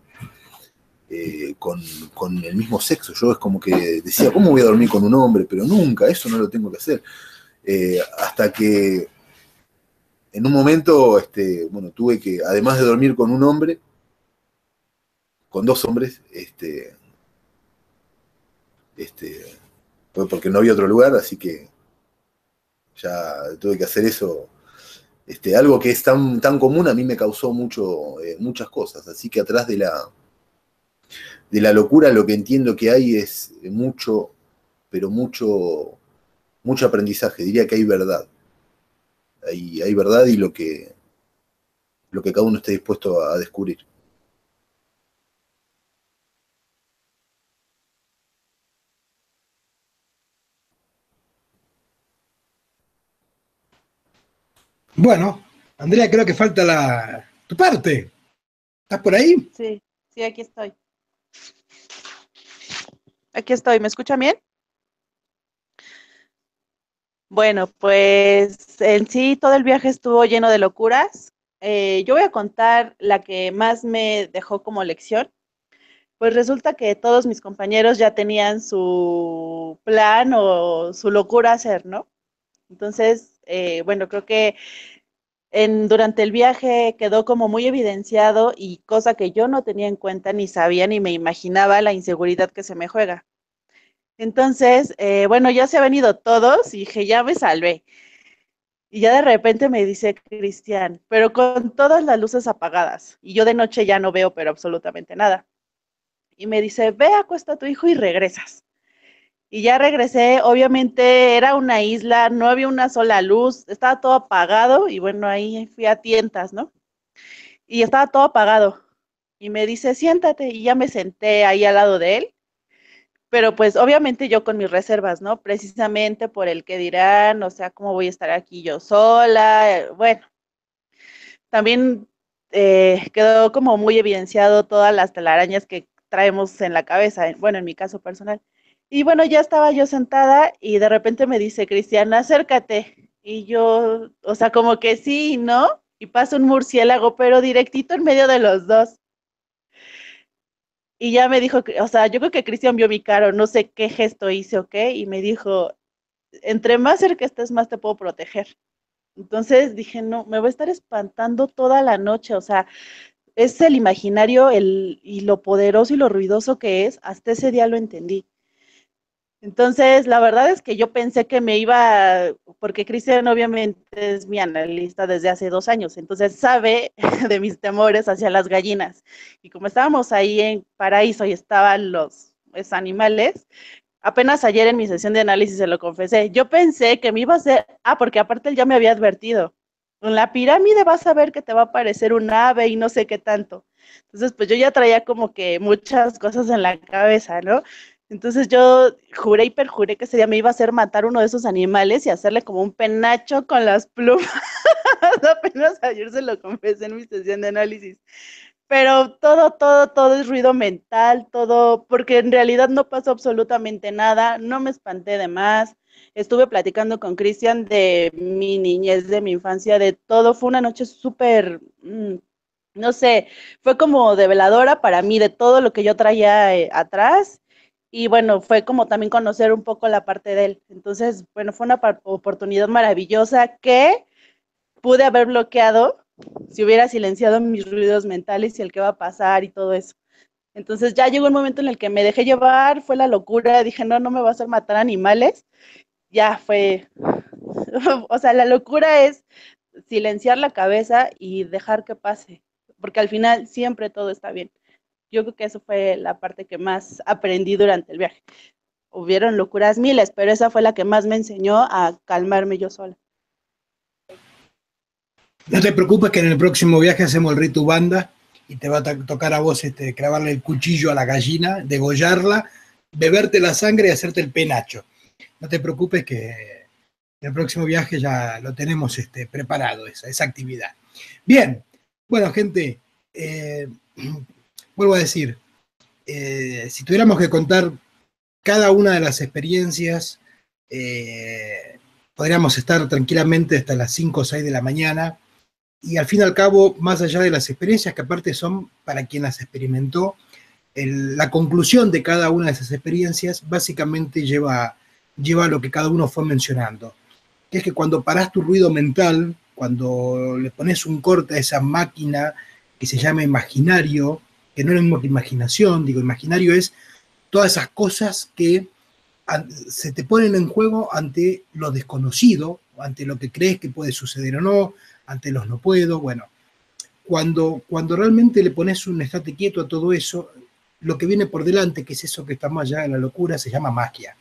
el mismo sexo. Yo es como que decía, ¿cómo voy a dormir con un hombre? Pero nunca, eso no lo tengo que hacer. Hasta que en un momento, bueno, tuve que, además de dormir con un hombre, con 2 hombres, porque no había otro lugar, así que ya tuve que hacer eso. Algo que es tan común a mí me causó muchas cosas, así que atrás de la locura lo que entiendo que hay es mucho, pero mucho aprendizaje. Diría que hay verdad. Hay verdad y lo que cada uno esté dispuesto a descubrir. Bueno, Andrea, creo que falta tu parte. ¿Estás por ahí? Sí, sí, aquí estoy. aquí estoy. ¿Me escuchan bien? Bueno, pues en sí todo el viaje estuvo lleno de locuras. Yo voy a contar la que más me dejó como lección. Pues resulta que todos mis compañeros ya tenían su plan o su locura a hacer, ¿no? Entonces, bueno, creo que durante el viaje quedó como muy evidenciado y cosa que yo no tenía en cuenta, ni sabía, ni me imaginaba la inseguridad que se me juega. Entonces, bueno, ya se han ido todos y dije, ya me salvé. Y ya de repente me dice Cristian, pero con todas las luces apagadas. Y yo de noche ya no veo, pero absolutamente nada. Y me dice, ve, acuesta a tu hijo y regresas. Y ya regresé, obviamente era una isla, no había una sola luz, estaba todo apagado y bueno, ahí fui a tientas, ¿no? Y estaba todo apagado. Y me dice, siéntate, y ya me senté ahí al lado de él, pero pues obviamente yo con mis reservas, ¿no? Precisamente por el que dirán, o sea, cómo voy a estar aquí yo sola, bueno, también quedó como muy evidenciado todas las telarañas que traemos en la cabeza, bueno, en mi caso personal. Y bueno, ya estaba yo sentada y de repente me dice, Cristiana, acércate. Y yo, o sea, como que sí, ¿no? Y pasa un murciélago, pero directito en medio de los dos. Y ya me dijo, o sea, yo creo que Cristian vio mi cara, no sé qué gesto hice o qué, y me dijo, entre más cerca estés, más te puedo proteger. Entonces dije, no, me voy a estar espantando toda la noche, o sea, es el imaginario y lo poderoso y lo ruidoso que es, hasta ese día lo entendí. Entonces, la verdad es que yo pensé que me iba, porque Cristian obviamente es mi analista desde hace 2 años, entonces sabe de mis temores hacia las gallinas. Y como estábamos ahí en Paraíso y estaban los animales, apenas ayer en mi sesión de análisis se lo confesé, yo pensé que me iba a hacer, porque aparte él ya me había advertido, en la pirámide vas a ver que te va a aparecer un ave y no sé qué tanto. Entonces, pues yo ya traía como que muchas cosas en la cabeza, ¿no? Entonces yo juré y perjuré que ese día me iba a hacer matar uno de esos animales y hacerle como un penacho con las plumas. Apenas ayer se lo confesé en mi sesión de análisis. Pero todo es ruido mental, todo, porque en realidad no pasó absolutamente nada, no me espanté de más. Estuve platicando con Cristian de mi niñez, de mi infancia, de todo. Fue una noche súper, no sé, fue como develadora para mí de todo lo que yo traía atrás. Y bueno, fue como también conocer un poco la parte de él. Entonces, bueno, fue una oportunidad maravillosa que pude haber bloqueado si hubiera silenciado mis ruidos mentales y el qué va a pasar y todo eso. Entonces ya llegó un momento en el que me dejé llevar, fue la locura, dije, no, no me va a hacer matar animales. Ya fue, o sea, la locura es silenciar la cabeza y dejar que pase, porque al final siempre todo está bien. Yo creo que eso fue la parte que más aprendí durante el viaje. Hubieron locuras miles, pero esa fue la que más me enseñó a calmarme yo sola. No te preocupes que en el próximo viaje hacemos el rito banda y te va a tocar a vos clavarle el cuchillo a la gallina, degollarla, beberte la sangre y hacerte el penacho. No te preocupes que en el próximo viaje ya lo tenemos preparado, esa actividad. Bien, bueno, gente, vuelvo a decir, si tuviéramos que contar cada una de las experiencias, podríamos estar tranquilamente hasta las 5 o 6 de la mañana, y al fin y al cabo, más allá de las experiencias, que aparte son para quien las experimentó, la conclusión de cada una de esas experiencias básicamente lleva a lo que cada uno fue mencionando, que es que cuando parás tu ruido mental, cuando le pones un corte a esa máquina que se llama imaginario, que no es lo mismo que imaginación, digo, imaginario es todas esas cosas que se te ponen en juego ante lo desconocido, ante lo que crees que puede suceder o no, ante los no puedo. Bueno, cuando realmente le pones un estate quieto a todo eso, lo que viene por delante, que es eso que está más allá de la locura, se llama magia.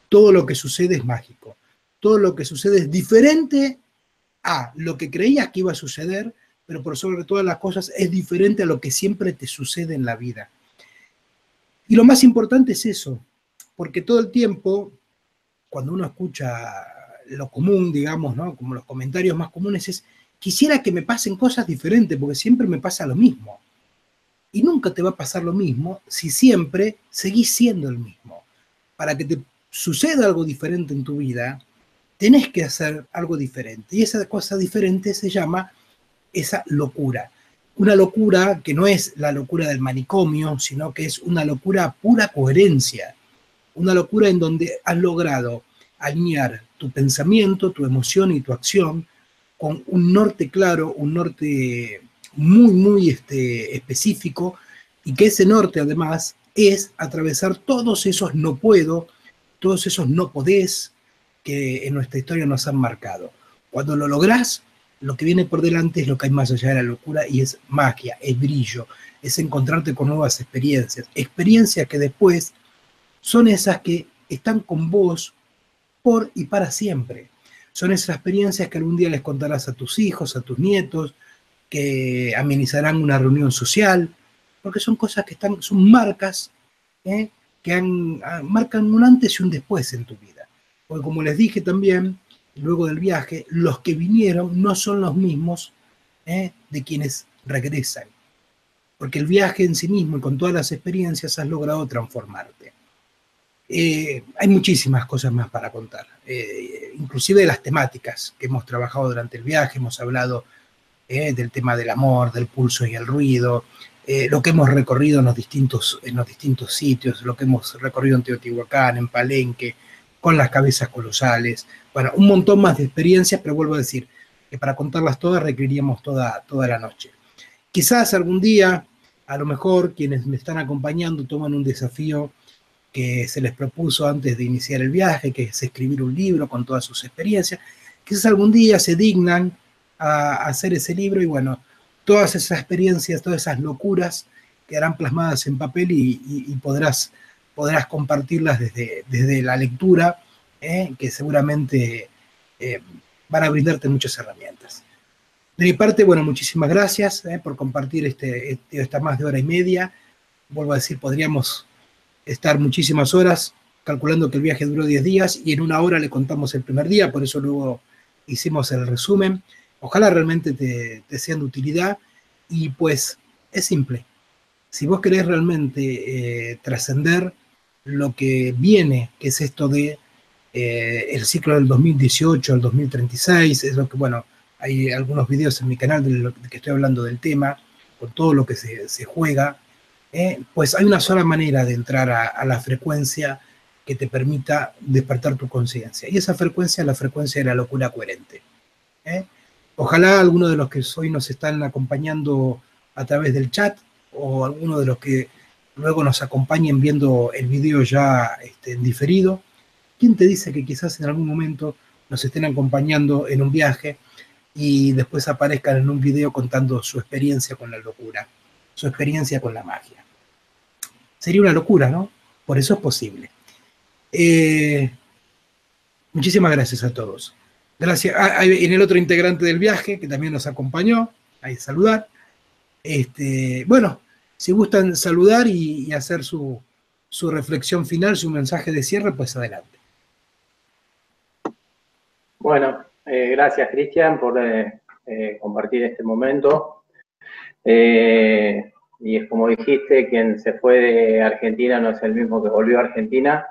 Todo lo que sucede es mágico. Todo lo que sucede es diferente a lo que creías que iba a suceder, pero por sobre todas las cosas es diferente a lo que siempre te sucede en la vida. Y lo más importante es eso, porque todo el tiempo, cuando uno escucha lo común, digamos, ¿no? Como los comentarios más comunes es, quisiera que me pasen cosas diferentes, porque siempre me pasa lo mismo. Y nunca te va a pasar lo mismo si siempre seguís siendo el mismo. para que te suceda algo diferente en tu vida, tenés que hacer algo diferente. Y esa cosa diferente se llama esa locura. Una locura que no es la locura del manicomio, sino que es una locura a pura coherencia. Una locura en donde has logrado alinear tu pensamiento, tu emoción y tu acción con un norte claro, un norte muy específico, y que ese norte además es atravesar todos esos no puedo, todos esos no podés que en nuestra historia nos han marcado. Cuando lo lográs, lo que viene por delante es lo que hay más allá de la locura, y es magia, es brillo, es encontrarte con nuevas experiencias, experiencias que después son esas que están con vos por y para siempre. Son esas experiencias que algún día les contarás a tus hijos, a tus nietos, que amenizarán una reunión social, porque son cosas que son marcas, que marcan un antes y un después en tu vida. Porque como les dije también, luego del viaje, los que vinieron no son los mismos de quienes regresan. Porque el viaje en sí mismo y con todas las experiencias has logrado transformarte. Hay muchísimas cosas más para contar, inclusive de las temáticas que hemos trabajado durante el viaje. Hemos hablado del tema del amor, del pulso y el ruido, lo que hemos recorrido en los distintos sitios, lo que hemos recorrido en Teotihuacán, en Palenque, con las cabezas colosales. Bueno, un montón más de experiencias, pero vuelvo a decir que para contarlas todas requeriríamos toda la noche. Quizás algún día, a lo mejor, quienes me están acompañando toman un desafío que se les propuso antes de iniciar el viaje, que es escribir un libro con todas sus experiencias. Quizás algún día se dignan a hacer ese libro, y bueno, todas esas experiencias, todas esas locuras quedarán plasmadas en papel, y podrás compartirlas desde la lectura, que seguramente van a brindarte muchas herramientas. De mi parte, bueno, muchísimas gracias por compartir esta más de hora y media. Vuelvo a decir, podríamos estar muchísimas horas, calculando que el viaje duró 10 días, y en una hora le contamos el primer día, por eso luego hicimos el resumen. Ojalá realmente te sean de utilidad, y pues es simple. Si vos querés realmente trascender lo que viene, que es esto de el ciclo del 2018 al 2036, es lo que, bueno, hay algunos videos en mi canal de que estoy hablando del tema, con todo lo que se juega, pues hay una sola manera de entrar a la frecuencia que te permita despertar tu conciencia, y esa frecuencia es la frecuencia de la locura coherente. Ojalá algunos de los que hoy nos están acompañando a través del chat, o algunos de los que luego nos acompañen viendo el video ya en diferido, ¿quién te dice que quizás en algún momento nos estén acompañando en un viaje y después aparezcan en un video contando su experiencia con la locura, su experiencia con la magia? Sería una locura, ¿no? Por eso es posible. Muchísimas gracias a todos. Gracias. En el otro integrante del viaje, que también nos acompañó, hay que saludar. Bueno, si gustan saludar y hacer su reflexión final, su mensaje de cierre, pues adelante. Bueno, gracias, Cristian, por compartir este momento. Y es como dijiste, quien se fue de Argentina no es el mismo que volvió a Argentina.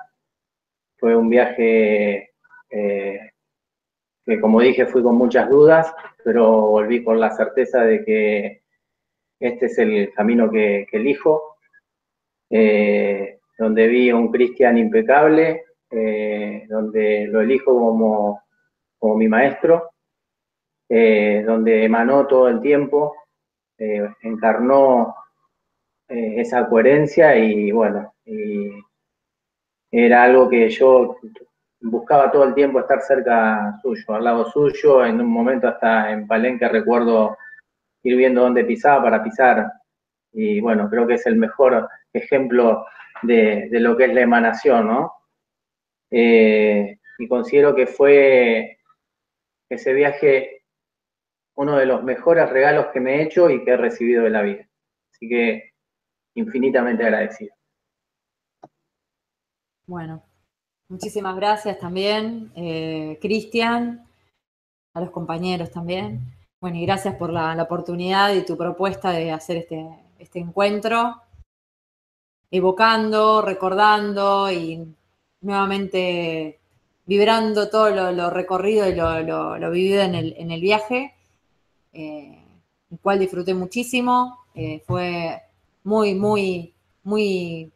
Fue un viaje que, como dije, fui con muchas dudas, pero volví con la certeza de que este es el camino que elijo, donde vi a un Cristian impecable, donde lo elijo como mi maestro, donde emanó todo el tiempo, encarnó esa coherencia, y bueno, y era algo que yo buscaba todo el tiempo, estar cerca suyo, al lado suyo. En un momento hasta en Palenque recuerdo ir viendo dónde pisaba para pisar, y bueno, creo que es el mejor ejemplo de lo que es la emanación, ¿no? Y considero que fue ese viaje uno de los mejores regalos que me he hecho y que he recibido de la vida. Así que infinitamente agradecido. Bueno, muchísimas gracias también, Cristian, a los compañeros también. Bueno, y gracias por la oportunidad y tu propuesta de hacer este encuentro, evocando, recordando y nuevamente vibrando todo lo recorrido y lo vivido en el viaje, el cual disfruté muchísimo. Fue muy, muy, muy,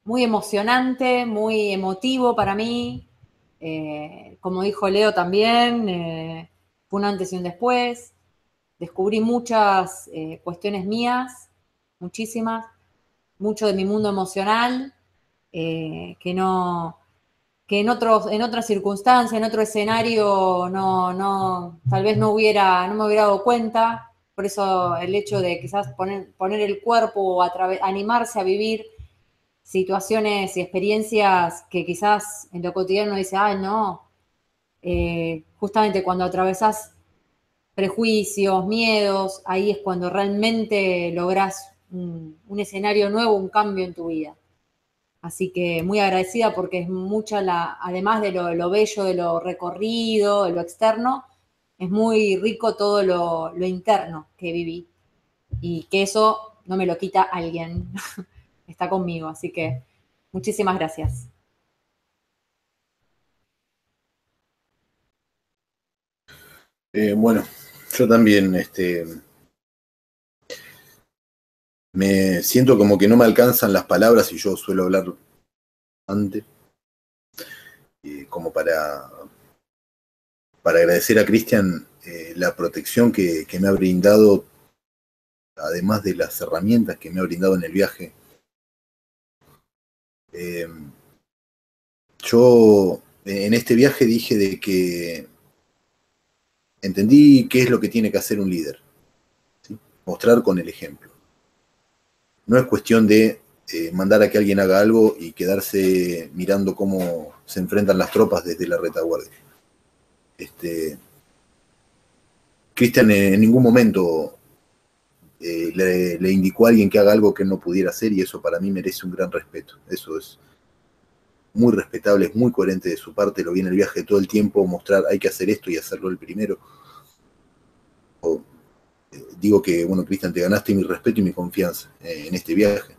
muy emocionante, muy emotivo para mí. Como dijo Leo también, fue un antes y un después. Descubrí muchas cuestiones mías, muchísimas, mucho de mi mundo emocional, que en otras circunstancias, en otro escenario, tal vez no me hubiera dado cuenta. Por eso el hecho de quizás poner el cuerpo o animarse a vivir situaciones y experiencias que quizás en lo cotidiano uno dice, no, justamente cuando atravesás prejuicios, miedos, ahí es cuando realmente lográs un escenario nuevo, un cambio en tu vida. Así que muy agradecida porque es mucha además de lo bello, de lo recorrido, de lo externo, es muy rico todo lo interno que viví. Y que eso no me lo quita alguien, está conmigo. Así que muchísimas gracias. Bueno, yo también me siento como que no me alcanzan las palabras y yo suelo hablar antes, como para agradecer a Cristian la protección que me ha brindado, además de las herramientas que me ha brindado en el viaje. Yo en este viaje dije de que entendí qué es lo que tiene que hacer un líder, ¿sí? Mostrar con el ejemplo. No es cuestión de mandar a que alguien haga algo y quedarse mirando cómo se enfrentan las tropas desde la retaguardia. Cristian en ningún momento le indicó a alguien que haga algo que no pudiera hacer, y eso para mí merece un gran respeto. Eso es muy respetable, es muy coherente de su parte, lo vi en el viaje todo el tiempo, mostrar hay que hacer esto y hacerlo el primero. Digo que, bueno, Cristian, te ganaste mi respeto y mi confianza en este viaje.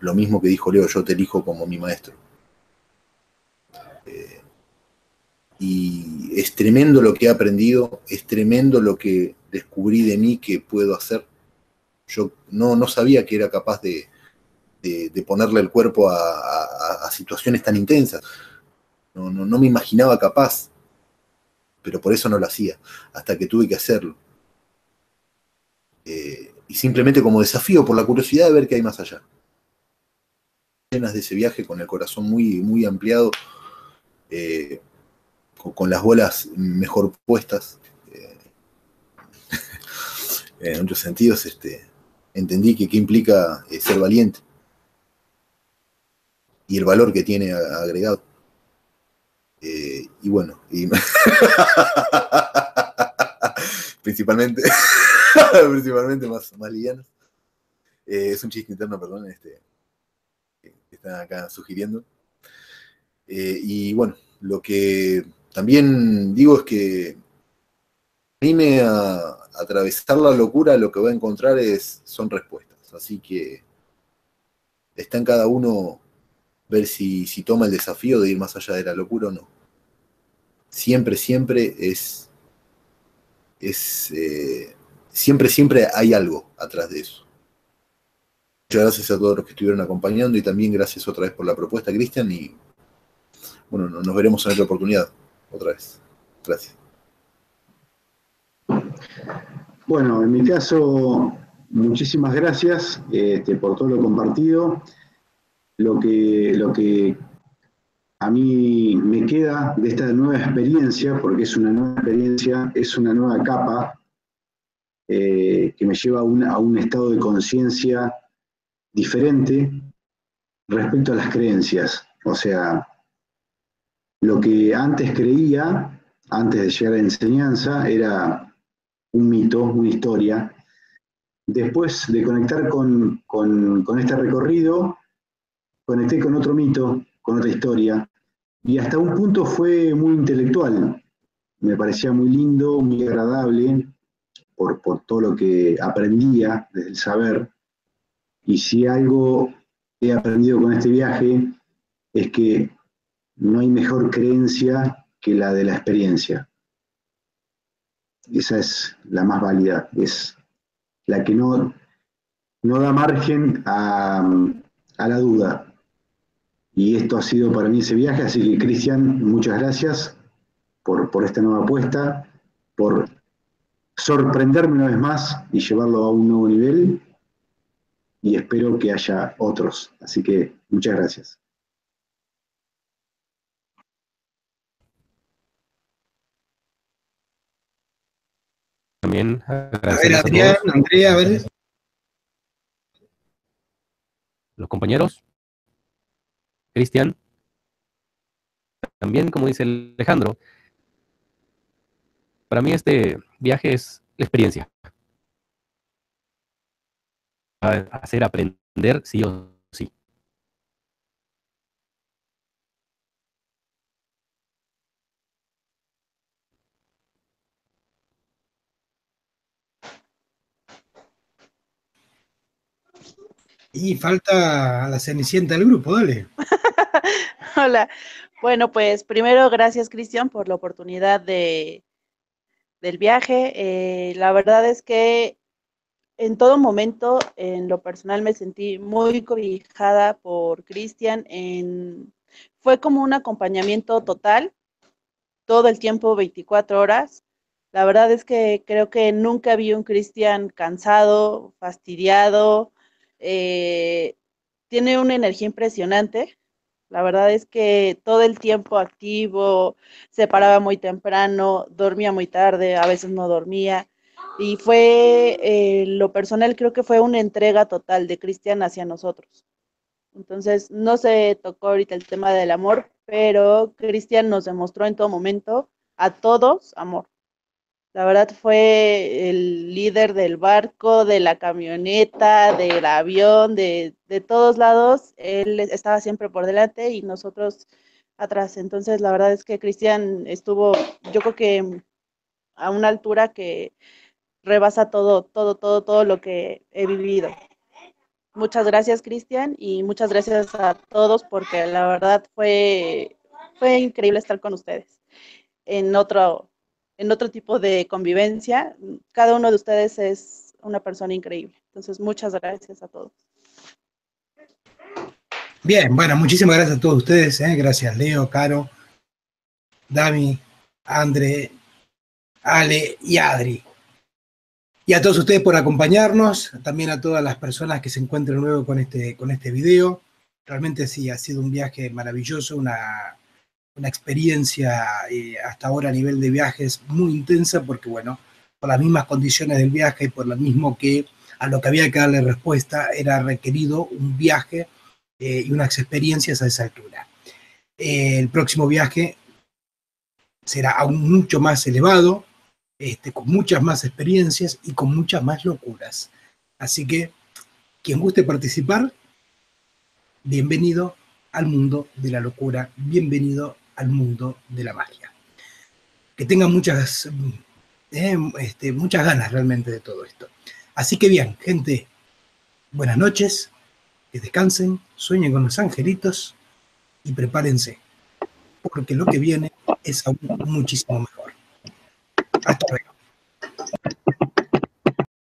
Lo mismo que dijo Leo, yo te elijo como mi maestro. Y es tremendo lo que he aprendido, es tremendo lo que descubrí de mí que puedo hacer. Yo no sabía que era capaz de ponerle el cuerpo a situaciones tan intensas. No me imaginaba capaz, pero por eso no lo hacía, hasta que tuve que hacerlo. Y simplemente como desafío, por la curiosidad de ver qué hay más allá. Llenas de ese viaje, con el corazón muy, muy ampliado, con las bolas mejor puestas. En muchos sentidos, entendí que qué implica ser valiente y el valor que tiene agregado. Y bueno, principalmente más livianos. Es un chiste interno, perdón, que están acá sugiriendo. Y bueno, lo que también digo es que anime a atravesar la locura, lo que va a encontrar son respuestas. Así que está en cada uno ver si toma el desafío de ir más allá de la locura o no. Siempre siempre hay algo atrás de eso. Muchas gracias a todos los que estuvieron acompañando y también gracias otra vez por la propuesta, Cristian, y bueno, nos veremos en otra oportunidad, otra vez. Gracias. Bueno, en mi caso, muchísimas gracias por todo lo compartido. Lo que a mí me queda de esta nueva experiencia, porque es una nueva experiencia, es una nueva capa que me lleva a un estado de conciencia diferente respecto a las creencias. O sea, lo que antes creía, antes de llegar a la enseñanza, era un mito, una historia. Después de conectar con este recorrido, conecté con otro mito, con otra historia, y hasta un punto fue muy intelectual. Me parecía muy lindo, muy agradable, por todo lo que aprendía desde el saber. Y si algo he aprendido con este viaje es que no hay mejor creencia que la de la experiencia. Esa es la más válida, es la que no da margen a la duda. Y esto ha sido para mí ese viaje, así que Cristian, muchas gracias por esta nueva apuesta, por sorprenderme una vez más y llevarlo a un nuevo nivel, y espero que haya otros. Así que muchas gracias. También A ver, agradecerles a Adrián, todos Andrea, a ver. los compañeros. Cristian, también como dice Alejandro, para mí este viaje es la experiencia. A hacer aprender sí o sí. Y falta la Cenicienta del grupo, dale. Hola. Bueno, pues primero gracias, Cristian, por la oportunidad del viaje. La verdad es que en todo momento, en lo personal, me sentí muy cobijada por Cristian. Fue como un acompañamiento total, todo el tiempo, 24 horas. La verdad es que creo que nunca vi un Cristian cansado, fastidiado. eh, Tiene una energía impresionante. La verdad es que todo el tiempo activo, se paraba muy temprano, dormía muy tarde, a veces no dormía. Y fue, lo personal, creo que fue una entrega total de Cristian hacia nosotros. Entonces, no se tocó ahorita el tema del amor, pero Cristian nos demostró en todo momento a todos amor. La verdad fue el líder del barco, de la camioneta, del avión, de todos lados. Él estaba siempre por delante y nosotros atrás. Entonces, la verdad es que Cristian estuvo, yo creo que a una altura que rebasa todo lo que he vivido. Muchas gracias, Cristian, y muchas gracias a todos porque la verdad fue increíble estar con ustedes en otro tipo de convivencia. Cada uno de ustedes es una persona increíble. Entonces, muchas gracias a todos. Bien, bueno, muchísimas gracias a todos ustedes. Gracias, Leo, Caro, Dami, André, Ale y Adri. Y a todos ustedes por acompañarnos, también a todas las personas que se encuentren nuevo con este video. Realmente sí, ha sido un viaje maravilloso, una experiencia hasta ahora a nivel de viajes muy intensa, porque bueno, por las mismas condiciones del viaje y por lo mismo que a lo que había que darle respuesta, era requerido un viaje y unas experiencias a esa altura. El próximo viaje será aún mucho más elevado, con muchas más experiencias y con muchas más locuras. Así que, quien guste participar, bienvenido al mundo de la locura, bienvenido al mundo de la magia. Que tengan muchas ganas realmente de todo esto. Así que bien, gente, buenas noches, que descansen, sueñen con los angelitos y prepárense, porque lo que viene es aún muchísimo mejor. Hasta luego.